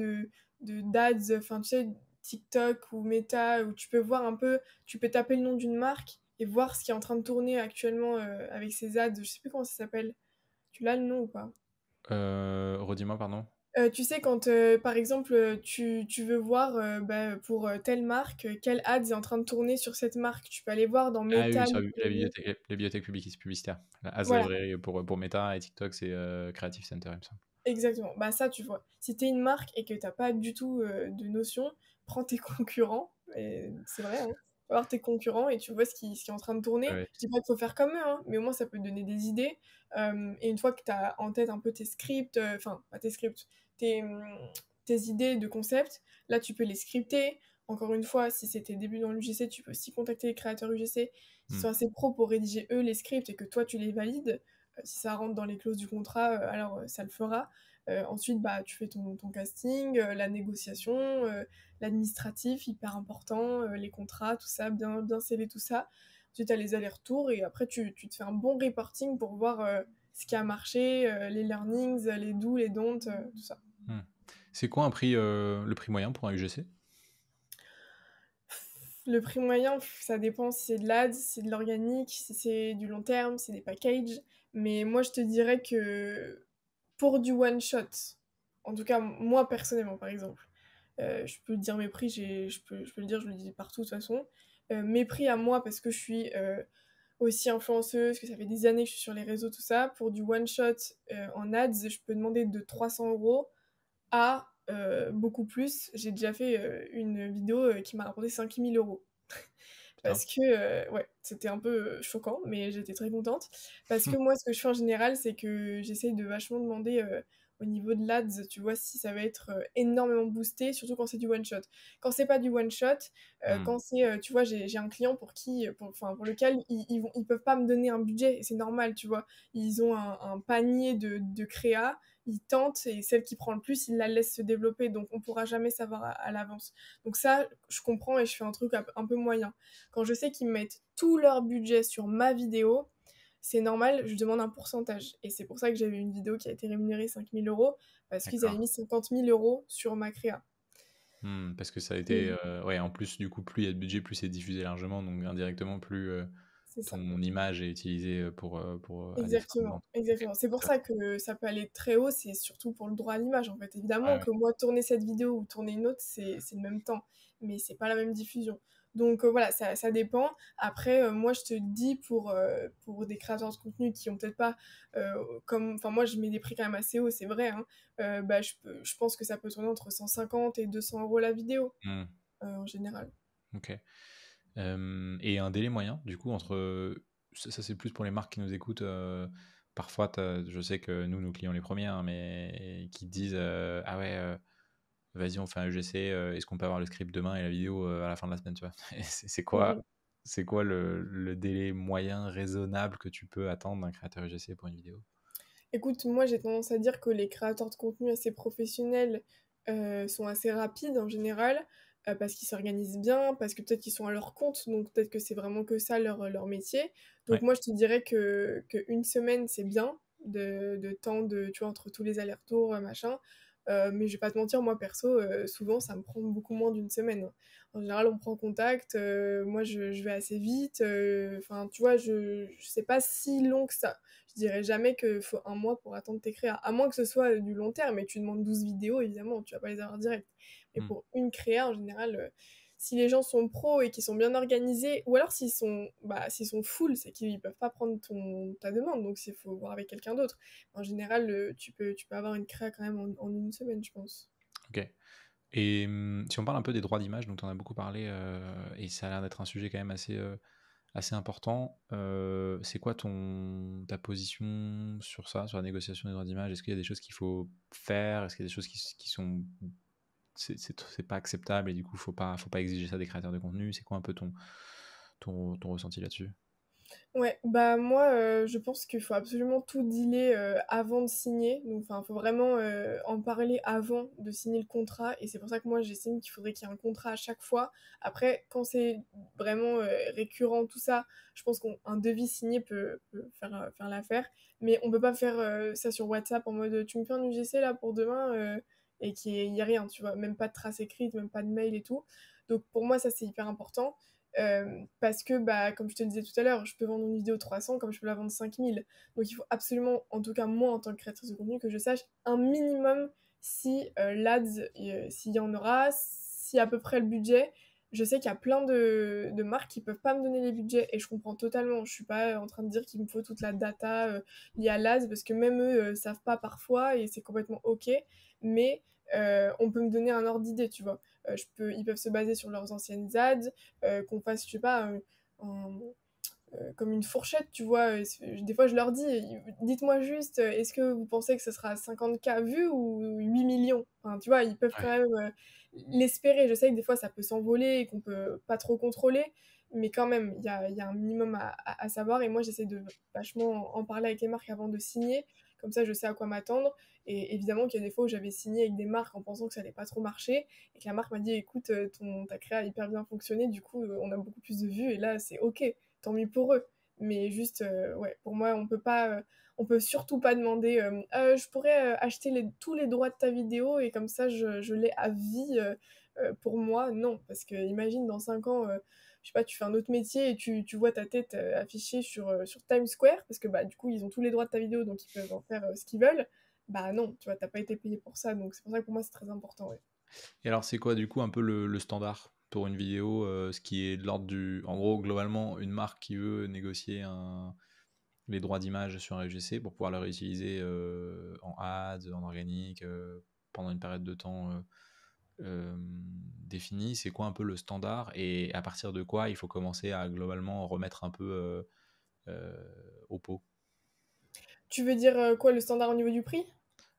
d'ads, enfin tu sais, TikTok ou Meta, où tu peux voir un peu, tu peux taper le nom d'une marque et voir ce qui est en train de tourner actuellement avec ces ads. Je sais plus comment ça s'appelle. Tu l'as le nom ou pas? Redis-moi pardon. Tu sais, quand par exemple tu veux voir bah, pour telle marque, quel ads est en train de tourner sur cette marque, tu peux aller voir dans Ah Meta, oui, sur la librairie. bibliothèque, la bibliothèque publicitaire. La As Voilà, Library pour Meta et TikTok, c'est Creative Center, il me semble. exactement. Bah ça, tu vois. Si t'es une marque et que t'as pas du tout de notion, prends tes concurrents, et c'est vrai, hein. Tu vas voir tes concurrents et tu vois ce qui est en train de tourner. Ouais. Je dis pas qu'il faut faire comme eux, hein, mais au moins ça peut te donner des idées. Et une fois que t'as en tête un peu tes scripts, enfin, pas tes scripts, tes, tes idées de concept, là tu peux les scripter. encore une fois, si c'est tes débuts dans l'UGC, tu peux aussi contacter les créateurs UGC qui Hmm. sont assez pros pour rédiger eux les scripts et que toi tu les valides. Si ça rentre dans les clauses du contrat, alors ça le fera. Ensuite, bah, tu fais ton casting, la négociation, l'administratif, hyper important, les contrats, tout ça, bien sceller tout ça. Ensuite, tu as les allers-retours et après, tu te fais un bon reporting pour voir ce qui a marché, les learnings, les do, les don't, tout ça. Hmm. C'est quoi le prix moyen pour un UGC? Le prix moyen, ça dépend si c'est de l'ads, si c'est de l'organique, si c'est du long terme, si c'est des packages. Mais moi, je te dirais que pour du one shot, en tout cas, moi personnellement, par exemple, je peux dire mes prix, je peux le dire, je le dis partout de toute façon. Mes prix à moi, parce que je suis aussi influenceuse, que ça fait des années que je suis sur les réseaux, tout ça, pour du one shot en ads, je peux demander de 300 € à beaucoup plus. J'ai déjà fait une vidéo qui m'a rapporté 5 000 €. Putain. Parce que, ouais, c'était un peu choquant, mais j'étais très contente. Parce que moi, ce que je fais en général, c'est que j'essaye de vachement demander au niveau de l'ads, tu vois, si ça va être énormément boosté, surtout quand c'est du one shot. Quand c'est pas du one shot, Hmm. quand c'est, tu vois, j'ai un client pour lequel ils peuvent pas me donner un budget, et c'est normal, tu vois. Ils ont un panier de créa, ils tentent, et celle qui prend le plus, ils la laissent se développer, donc on pourra jamais savoir à l'avance. Donc ça, je comprends et je fais un truc un peu moyen. Quand je sais qu'ils mettent tout leur budget sur ma vidéo, c'est normal, je demande un pourcentage. Et c'est pour ça que j'avais une vidéo qui a été rémunérée 5 000 €, parce qu'ils avaient D'accord. mis 50 000 € sur ma créa. Parce que ça a été... Et ouais, en plus, du coup, plus il y a de budget, plus c'est diffusé largement, donc indirectement, plus c'est ça. ton image est utilisée à des fins de Exactement, vente. Ok. exactement. C'est pour Ça- ça que ça peut aller très haut, c'est surtout pour le droit à l'image, en fait. Ouais, Évidemment ouais. que moi, tourner cette vidéo ou tourner une autre, c'est le même temps, mais c'est pas la même diffusion. Donc voilà, ça dépend. Après, moi, je te dis pour des créateurs de contenu qui ont peut-être pas, enfin moi, je mets des prix quand même assez hauts, c'est vrai, hein. Bah, je pense que ça peut tourner entre 150 et 200 € la vidéo, Hmm. en général. Ok. Et un délai moyen, du coup, ça, c'est plus pour les marques qui nous écoutent. Parfois, je sais que nous, nos clients les premiers, hein, mais qui disent ah ouais, vas-y, on fait un UGC, est-ce qu'on peut avoir le script demain et la vidéo à la fin de la semaine, tu vois? Et Mhm. c'est quoi le délai moyen raisonnable que tu peux attendre d'un créateur UGC pour une vidéo? Écoute, moi j'ai tendance à dire que les créateurs de contenu assez professionnels sont assez rapides en général, parce qu'ils s'organisent bien, parce que peut-être qu'ils sont à leur compte, donc peut-être que c'est vraiment que ça leur métier. Donc Ouais. moi je te dirais que une semaine c'est bien de temps tu vois, entre tous les allers-retours, machin. Mais je vais pas te mentir, moi perso, souvent ça me prend beaucoup moins d'une semaine, hein. En général, on prend contact, moi je vais assez vite, enfin tu vois, je sais pas si long que ça. Je dirais jamais qu'il faut un mois pour attendre tes créas. À moins que ce soit du long terme et tu demandes 12 vidéos, évidemment, tu vas pas les avoir direct. Mais Hmm. pour une créa, en général, si les gens sont pros et qu'ils sont bien organisés, ou alors s'ils sont full, c'est qu'ils peuvent pas prendre ta demande, donc il faut voir avec quelqu'un d'autre. En général, tu peux avoir une créa quand même en une semaine, je pense. Ok. Et si on parle un peu des droits d'image, dont on a beaucoup parlé, et ça a l'air d'être un sujet quand même assez important. C'est quoi ta position sur ça, sur la négociation des droits d'image? Est-ce qu'il y a des choses qu'il faut faire? Est-ce qu'il y a des choses qui sont... C'est pas acceptable et du coup, faut pas exiger ça des créateurs de contenu? C'est quoi un peu ton ressenti là-dessus? Ouais, bah moi je pense qu'il faut absolument tout dealer avant de signer. Donc enfin, faut vraiment en parler avant de signer le contrat et c'est pour ça que moi j'estime qu'il faudrait qu'il y ait un contrat à chaque fois. Après, quand c'est vraiment récurrent tout ça, je pense qu'un devis signé peut faire l'affaire, mais on peut pas faire ça sur WhatsApp en mode tu me fais un UGC là pour demain et qu'il y ait rien, tu vois, même pas de trace écrite, même pas de mail et tout. Donc pour moi ça c'est hyper important. Parce que, bah, comme je te le disais tout à l'heure, je peux vendre une vidéo 300 comme je peux la vendre 5 000. Donc il faut absolument, en tout cas moi en tant que créatrice de contenu, que je sache un minimum si l'ads, s'il y en aura, si à peu près le budget. Je sais qu'il y a plein de marques qui peuvent pas me donner les budgets et je comprends totalement. Je suis pas en train de dire qu'il me faut toute la data liée à l'ads parce que même eux savent pas parfois et c'est complètement ok. Mais on peut me donner un ordre d'idée, tu vois. Ils peuvent se baser sur leurs anciennes ads, qu'on fasse, je sais pas, un, comme une fourchette, tu vois. Des fois, je leur dis, dites-moi juste, est-ce que vous pensez que ce sera 50K vues ou 8 millions? Enfin, tu vois, ils peuvent quand Ouais. même l'espérer. Je sais que des fois, ça peut s'envoler et qu'on peut pas trop contrôler, mais quand même, il y a un minimum à savoir. Et moi, j'essaie de vachement en parler avec les marques avant de signer. Comme ça, je sais à quoi m'attendre. Et évidemment qu'il y a des fois où j'avais signé avec des marques en pensant que ça allait pas trop marcher et que la marque m'a dit, écoute, ta créa a hyper bien fonctionné, du coup, on a beaucoup plus de vues et là, c'est OK, tant mieux pour eux. Mais juste, ouais, pour moi, on peut surtout pas demander, je pourrais acheter tous les droits de ta vidéo et comme ça, je l'ai à vie pour moi. Non, parce que imagine dans 5 ans, je sais pas, tu fais un autre métier et tu vois ta tête affichée sur Times Square, parce que bah, du coup, ils ont tous les droits de ta vidéo, donc ils peuvent en faire ce qu'ils veulent. Bah non, tu vois, t'as pas été payé pour ça, donc c'est pour ça que pour moi, c'est très important, ouais. Et alors, c'est quoi du coup un peu le standard pour une vidéo, ce qui est de l'ordre du... En gros, globalement, une marque qui veut négocier les droits d'image sur un UGC pour pouvoir le réutiliser en ads, en organique, pendant une période de temps définie, c'est quoi un peu le standard et à partir de quoi il faut commencer à globalement remettre un peu au pot? Tu veux dire quoi, le standard au niveau du prix?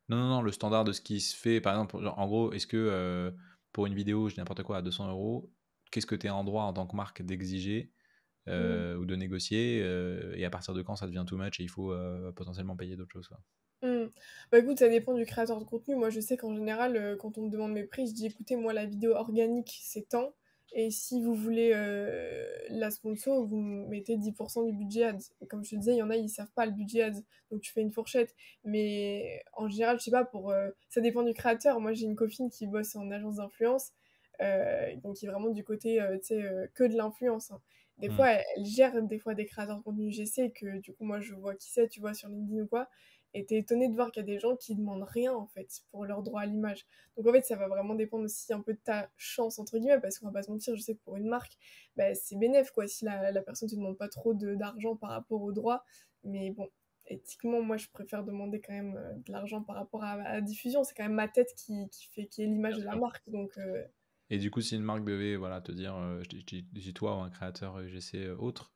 Non, non, non, le standard de ce qui se fait, par exemple, genre, en gros, est-ce que pour une vidéo, je dis n'importe quoi, à 200 €, qu'est-ce que tu es en droit en tant que marque d'exiger Mm. ou de négocier et à partir de quand ça devient too much et il faut potentiellement payer d'autres choses, quoi. Hmm. Bah écoute, ça dépend du créateur de contenu. Moi, je sais qu'en général, quand on me demande mes prix, je dis écoutez, moi, la vidéo organique, c'est tant. Et si vous voulez la sponsor, vous mettez 10% du budget ads. Et comme je te disais, il y en a, ils savent pas le budget ads. Donc tu fais une fourchette. Mais en général, je sais pas, ça dépend du créateur. Moi, j'ai une copine qui bosse en agence d'influence. Donc qui est vraiment du côté, tu sais, que de l'influence, hein. Des Hmm. fois, elle gère des fois des créateurs de contenu GC que du coup, moi, je vois qui c'est, tu vois, sur LinkedIn ou quoi. Et t'es étonné de voir qu'il y a des gens qui demandent rien en fait pour leur droit à l'image. Donc en fait, ça va vraiment dépendre aussi un peu de ta chance entre guillemets, parce qu'on va pas se mentir, je sais que pour une marque, bah, c'est bénéf quoi si la personne te demande pas trop d'argent par rapport au droit. Mais bon, éthiquement, moi je préfère demander quand même de l'argent par rapport à la diffusion. C'est quand même ma tête qui est l'image Bien de la sûr. marque. Donc Et du coup, si une marque devait voilà, te dire, je dis toi ou un créateur UGC autre,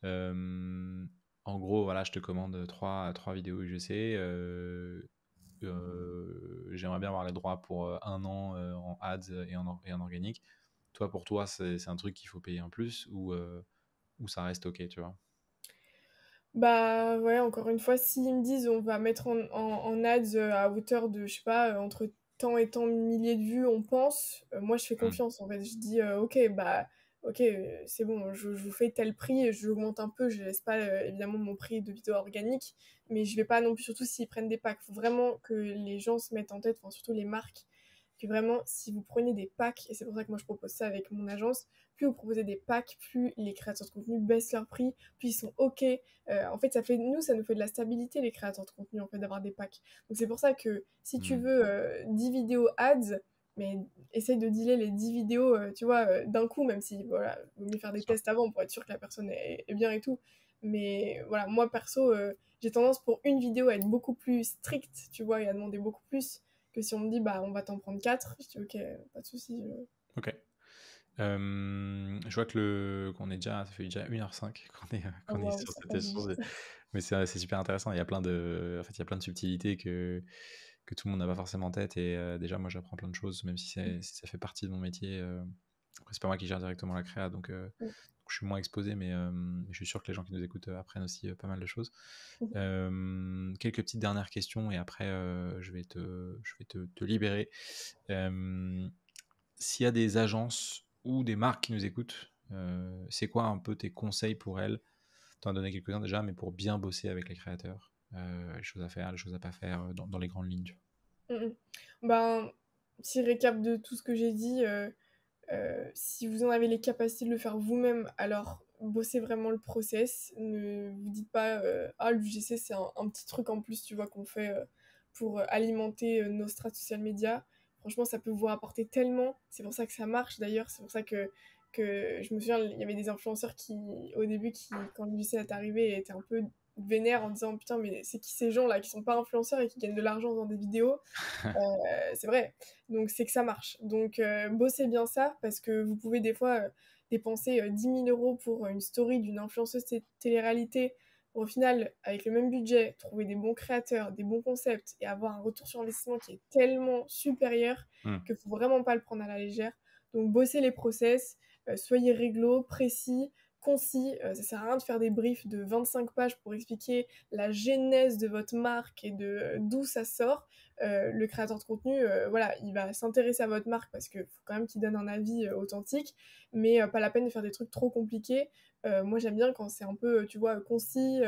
euh, en gros, voilà, je te commande trois vidéos UGC, j'aimerais bien avoir les droits pour 1 an en ads et en organique. Pour toi, c'est un truc qu'il faut payer en plus ou ça reste ok, tu vois? bah ouais, encore une fois, s'ils me disent on va mettre en ads à hauteur de, je sais pas, entre tant et tant milliers de vues, on pense, moi je fais Hmm. confiance en fait. Je dis ok, bah ok, c'est bon, je vous fais tel prix, et je l'augmente un peu, je laisse pas évidemment mon prix de vidéo organique, mais je vais pas non plus, surtout s'ils prennent des packs, faut vraiment que les gens se mettent en tête, enfin surtout les marques, que vraiment si vous prenez des packs, et c'est pour ça que moi je propose ça avec mon agence, plus vous proposez des packs, plus les créateurs de contenu baissent leur prix, plus ils sont ok. En fait, ça nous fait de la stabilité, les créateurs de contenu, en fait, d'avoir des packs. Donc c'est pour ça que si tu Hmm. veux 10 vidéos ads, mais essaye de dealer les 10 vidéos, tu vois, d'un coup, même si, voilà, il vaut mieux faire des Sûr. tests avant pour être sûr que la personne est bien et tout. Mais voilà, moi, perso, j'ai tendance pour une vidéo à être beaucoup plus stricte, tu vois, et à demander beaucoup plus que si on me dit, bah, on va t'en prendre 4. Je dis, ok, pas de souci. Ok. Je vois qu'on est déjà, ça fait déjà 1h05 Oh, qu'on est waouh, sur ça cet passe vite. échange. Mais c'est super intéressant. Il y a plein de subtilités que tout le monde n'a pas forcément en tête. Et déjà, moi, j'apprends plein de choses, même si ça fait partie de mon métier. Après, c'est pas moi qui gère directement la créa, donc je suis moins exposé, mais je suis sûr que les gens qui nous écoutent apprennent aussi pas mal de choses. Quelques petites dernières questions et après, je vais te libérer. S'il y a des agences ou des marques qui nous écoutent, c'est quoi un peu tes conseils pour elles? T'en as donné quelques-uns déjà, mais pour bien bosser avec les créateurs, les choses à faire, les choses à pas faire dans les grandes lignes. Mm, mm. Ben, petit récap de tout ce que j'ai dit. Si vous en avez les capacités de le faire vous-même, alors bossez vraiment le process. Ne vous dites pas ah, l'UGC c'est un petit truc en plus, tu vois, qu'on fait pour alimenter nos strates social media. Franchement, ça peut vous rapporter tellement. C'est pour ça que ça marche d'ailleurs. C'est pour ça que je me souviens, il y avait des influenceurs qui, au début, quand l'UGC est arrivé, étaient un peu vénères en disant putain, mais c'est qui ces gens là qui sont pas influenceurs et qui gagnent de l'argent dans des vidéos. C'est vrai. Donc c'est que ça marche. Donc bossez bien ça parce que vous pouvez des fois dépenser 10 000 euros pour une story d'une influenceuse télé-réalité, pour au final, avec le même budget, trouver des bons créateurs, des bons concepts et avoir un retour sur investissement qui est tellement supérieur Mm. qu'il ne faut vraiment pas le prendre à la légère. Donc, bossez les process, soyez réglo, précis, concis. Ça sert à rien de faire des briefs de 25 pages pour expliquer la genèse de votre marque et de d'où ça sort. Le créateur de contenu, voilà, il va s'intéresser à votre marque parce qu'il faut quand même qu'il donne un avis authentique, mais pas la peine de faire des trucs trop compliqués. Moi, j'aime bien quand c'est un peu, tu vois, concis,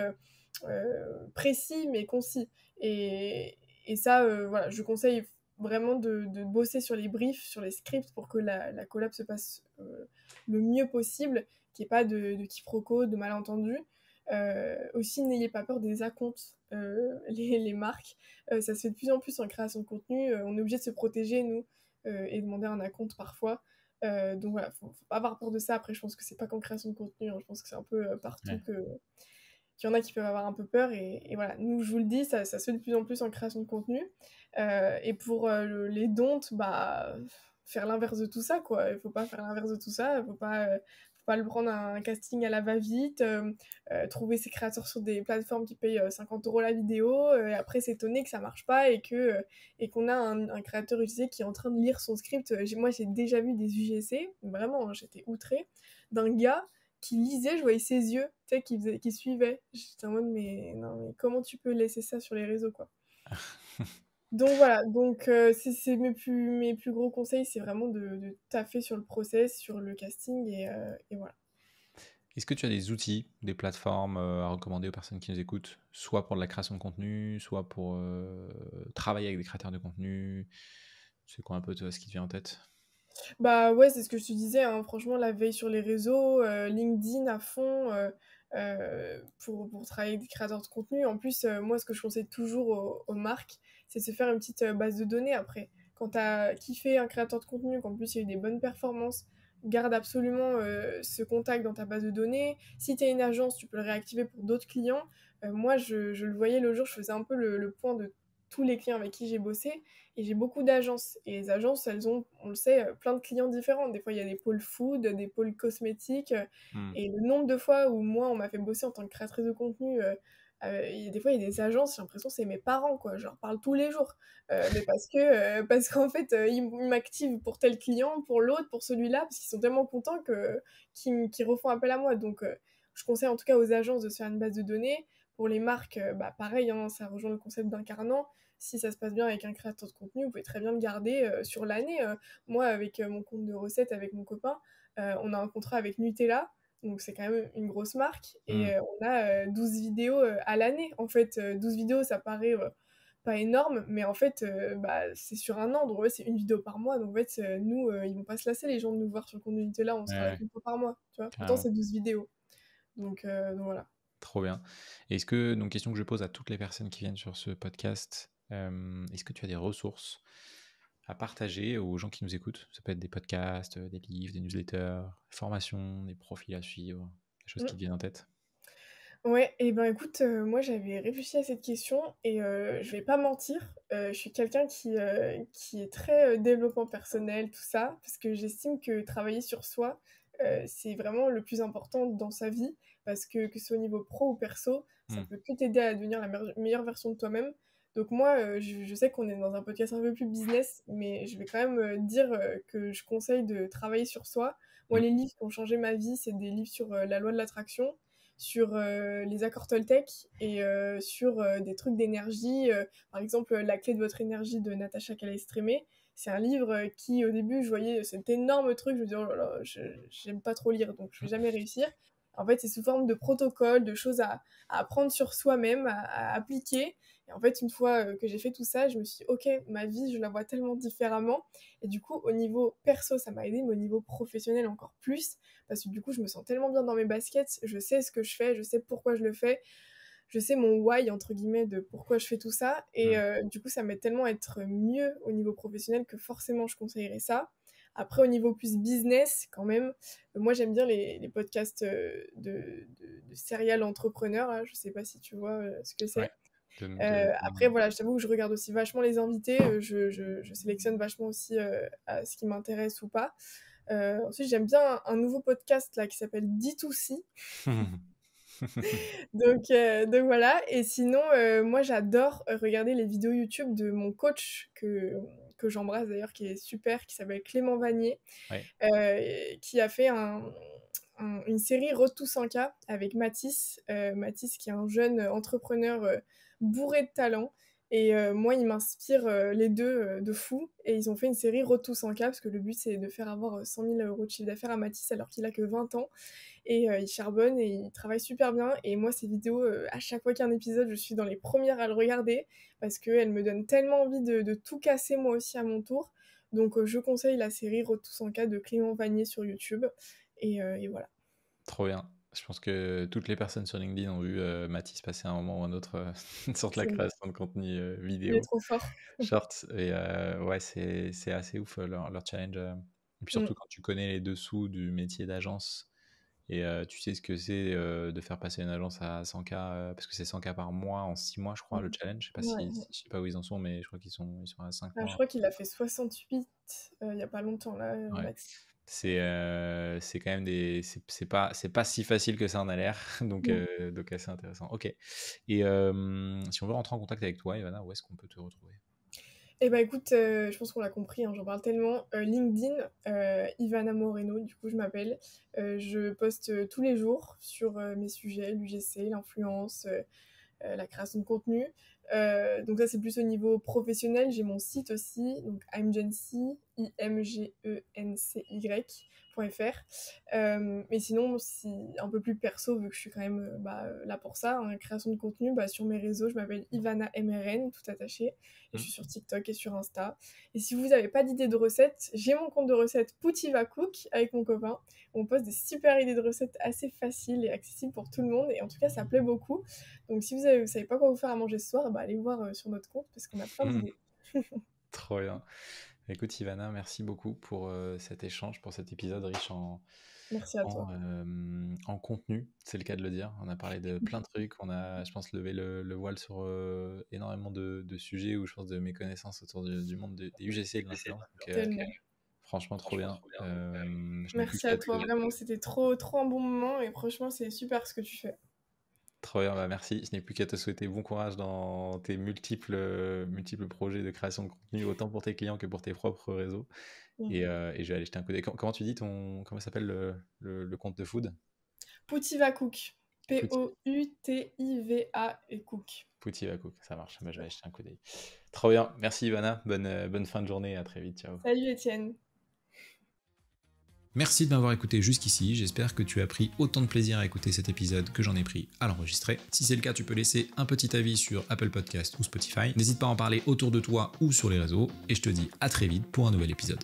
précis, mais concis. Et ça, voilà, je conseille vraiment de bosser sur les briefs, sur les scripts pour que la collab se passe le mieux possible, qu'il n'y ait pas de quiproquos, de malentendus. Aussi, n'ayez pas peur des acomptes, les marques. Ça se fait de plus en plus en création de contenu. On est obligé de se protéger, nous, et demander un acompte parfois. Donc voilà, faut pas avoir peur de ça. Après, je pense que c'est pas qu'en création de contenu, hein. Je pense que c'est un peu partout Ouais. qu'il y en a qui peuvent avoir un peu peur. Et voilà, nous, je vous le dis, ça se fait de plus en plus en création de contenu. Et pour les dons, bah, faire l'inverse de tout ça, quoi. Il faut pas faire l'inverse de tout ça. Faut pas le prendre un casting à la va-vite, trouver ses créateurs sur des plateformes qui payent 50 euros la vidéo, et après s'étonner que ça marche pas et qu'on a un créateur UGC qui est en train de lire son script. Moi, j'ai déjà vu des UGC, vraiment, hein, j'étais outrée, d'un gars qui lisait, je voyais ses yeux, tu sais, qui suivait. J'étais en mode, mais non, mais comment tu peux laisser ça sur les réseaux, quoi. Donc voilà, donc c'est mes plus gros conseils, c'est vraiment de taffer sur le process, sur le casting, et voilà. Est-ce que tu as des outils, des plateformes à recommander aux personnes qui nous écoutent, soit pour de la création de contenu, soit pour travailler avec des créateurs de contenu? C'est quoi un peu toi, ce qui te vient en tête? Bah ouais, c'est ce que je te disais, hein, franchement, la veille sur les réseaux, LinkedIn à fond, pour travailler avec des créateurs de contenu. En plus, moi, ce que je conseille toujours aux marques, c'est de se faire une petite base de données après. Quand t'as kiffé un créateur de contenu, qu'en plus il y a eu des bonnes performances, garde absolument ce contact dans ta base de données. Si t'es une agence, tu peux le réactiver pour d'autres clients. Moi, je le voyais le jour, je faisais un peu le point de tous les clients avec qui j'ai bossé. Et j'ai beaucoup d'agences. Et les agences, elles ont, on le sait, plein de clients différents. Des fois, il y a des pôles food, des pôles cosmétiques. Hmm. Et le nombre de fois où moi, on m'a fait bosser en tant que créatrice de contenu, des fois, il y a des agences, j'ai l'impression que c'est mes parents, quoi. Je leur parle tous les jours. Mais parce qu'en fait, ils m'activent pour tel client, pour l'autre, pour celui-là, parce qu'ils sont tellement contents qu'ils refont appel à moi. Donc, je conseille en tout cas aux agences de se faire une base de données. Pour les marques, bah, pareil, hein, ça rejoint le concept d'incarnant. Si ça se passe bien avec un créateur de contenu, vous pouvez très bien le garder sur l'année. Moi, avec mon compte de recettes, avec mon copain, on a un contrat avec Nutella, donc c'est quand même une grosse marque, Hmm. et on a 12 vidéos à l'année. En fait, 12 vidéos, ça paraît pas énorme, mais en fait, bah, c'est sur un an, donc ouais, c'est une vidéo par mois. Donc en fait, nous, ils vont pas se lasser, les gens, de nous voir sur le compte de Nutella, on Ouais, sera là ouais, qu'une fois par mois, tu vois. Pourtant, carrément. c'est 12 vidéos. Donc voilà. Trop bien. Et est-ce que, donc question que je pose à toutes les personnes qui viennent sur ce podcast, est-ce que tu as des ressources à partager aux gens qui nous écoutent? Ça peut être des podcasts, des livres, des newsletters, des formations, des profils à suivre, des choses qui te viennent en tête. Ouais, et ben écoute, moi j'avais réfléchi à cette question et je vais pas mentir, je suis quelqu'un qui est très, développement personnel, tout ça, parce que j'estime que travailler sur soi, c'est vraiment le plus important dans sa vie, parce que ce soit au niveau pro ou perso, ça Hmm. peut que t'aider à devenir la meilleure version de toi-même. Donc moi, je sais qu'on est dans un podcast un peu plus business, mais je vais quand même, dire, que je conseille de travailler sur soi. Moi, Hmm. les livres qui ont changé ma vie, c'est des livres sur, la loi de l'attraction, sur les accords Toltec, et sur des trucs d'énergie. Par exemple, La clé de votre énergie de Natacha Calestrémé. C'est un livre qui, au début, je voyais cet énorme truc, je me disais, oh là là, j'aime pas trop lire, donc je vais jamais réussir. En fait, c'est sous forme de protocole, de choses à apprendre sur soi-même, à appliquer. Et en fait, une fois que j'ai fait tout ça, je me suis dit, ok, ma vie, je la vois tellement différemment. Et du coup, au niveau perso, ça m'a aidé, mais au niveau professionnel encore plus, parce que du coup, je me sens tellement bien dans mes baskets, je sais ce que je fais, je sais pourquoi je le fais, je sais mon why, entre guillemets, de pourquoi je fais tout ça, et Hmm. du coup, ça m'aide tellement à être mieux au niveau professionnel que forcément, je conseillerais ça. Après, au niveau plus business, quand même, moi, j'aime bien les podcasts de serial entrepreneurs, là. Je sais pas si tu vois ce que Ouais. c'est. De- Après, voilà, je t'avoue que je regarde aussi vachement les invités, je sélectionne vachement aussi à ce qui m'intéresse ou pas. Ensuite, j'aime bien un nouveau podcast là qui s'appelle D2C. Donc voilà. Et sinon, moi, j'adore regarder les vidéos YouTube de mon coach que j'embrasse d'ailleurs, qui est super, qui s'appelle Clément Vanier, Ouais. qui a fait une série Road to 100K avec Mathis. Mathis qui est un jeune entrepreneur bourré de talent. Et moi, il m'inspire les deux de fou. Et ils ont fait une série Road to 100K parce que le but, c'est de faire avoir 100 000 euros de chiffre d'affaires à Mathis alors qu'il a que 20 ans. Et il charbonne et il travaille super bien. Et moi, ces vidéos, à chaque fois qu'il y a un épisode, je suis dans les premières à le regarder parce qu'elles me donnent tellement envie de tout casser moi aussi à mon tour. Donc je conseille la série Road to 100K de Clément Vanier sur YouTube. Et voilà. Trop bien. Je pense que toutes les personnes sur LinkedIn ont vu Mathis passer un moment ou un autre sur de la création de contenu Il vidéo, est trop fort. short. Et ouais, c'est assez ouf leur challenge. Et puis surtout quand tu connais les dessous du métier d'agence et tu sais ce que c'est de faire passer une agence à 100K, parce que c'est 100K par mois en 6 mois, je crois, le challenge. Je sais pas je sais pas où ils en sont, mais je crois qu'ils sont à 5 mois. Je crois qu'il a fait 68 il y a pas longtemps là, Ouais. Mathis. C'est quand même c'est pas si facile que ça en a l'air, donc assez intéressant. Ok. Et si on veut rentrer en contact avec toi, Ivana, où est-ce qu'on peut te retrouver? Eh ben écoute, je pense qu'on l'a compris, hein, j'en parle tellement. LinkedIn, Ivana Moreno, du coup je m'appelle. Je poste tous les jours sur mes sujets, l'UGC, l'influence, la création de contenu. Donc ça c'est plus au niveau professionnel. J'ai mon site aussi, donc imgency, imgency.fr. Mais sinon, si un peu plus perso, vu que je suis quand même là pour ça, hein, création de contenu, sur mes réseaux, je m'appelle Ivana MRN, tout attaché. Et je suis sur TikTok et sur Insta. Et si vous n'avez pas d'idées de recettes, j'ai mon compte de recettes Poutiva Cook avec mon copain. On poste des super idées de recettes assez faciles et accessibles pour tout le monde. Et en tout cas, ça plaît beaucoup. Donc si vous savez pas quoi vous faire à manger ce soir, allez voir sur notre compte parce qu'on a plein d'idées. Trop bien. Écoute Ivana, merci beaucoup pour cet échange, pour cet épisode riche Merci à toi. en contenu, c'est le cas de le dire. On a parlé de plein de trucs, on a, je pense, levé le voile sur énormément de sujets où je pense de mes connaissances autour du monde des UGC et de l'incident. Franchement, trop bien. Merci à toi, vraiment, c'était trop un bon moment et franchement, c'est super ce que tu fais. Trop bien, merci. Je n'ai plus qu'à te souhaiter bon courage dans tes multiples projets de création de contenu, autant pour tes clients que pour tes propres réseaux. Et je vais aller jeter un coup d'œil. Comment tu dis comment s'appelle le compte de food? Poutiva Cook. Poutiva et Cook. Poutiva Cook, ça marche. Je vais aller jeter un coup d'œil. Trop bien. Merci Ivana. Bonne fin de journée. À très vite. Ciao. Salut Étienne. Merci de m'avoir écouté jusqu'ici, j'espère que tu as pris autant de plaisir à écouter cet épisode que j'en ai pris à l'enregistrer. Si c'est le cas, tu peux laisser un petit avis sur Apple Podcast ou Spotify. N'hésite pas à en parler autour de toi ou sur les réseaux, et je te dis à très vite pour un nouvel épisode.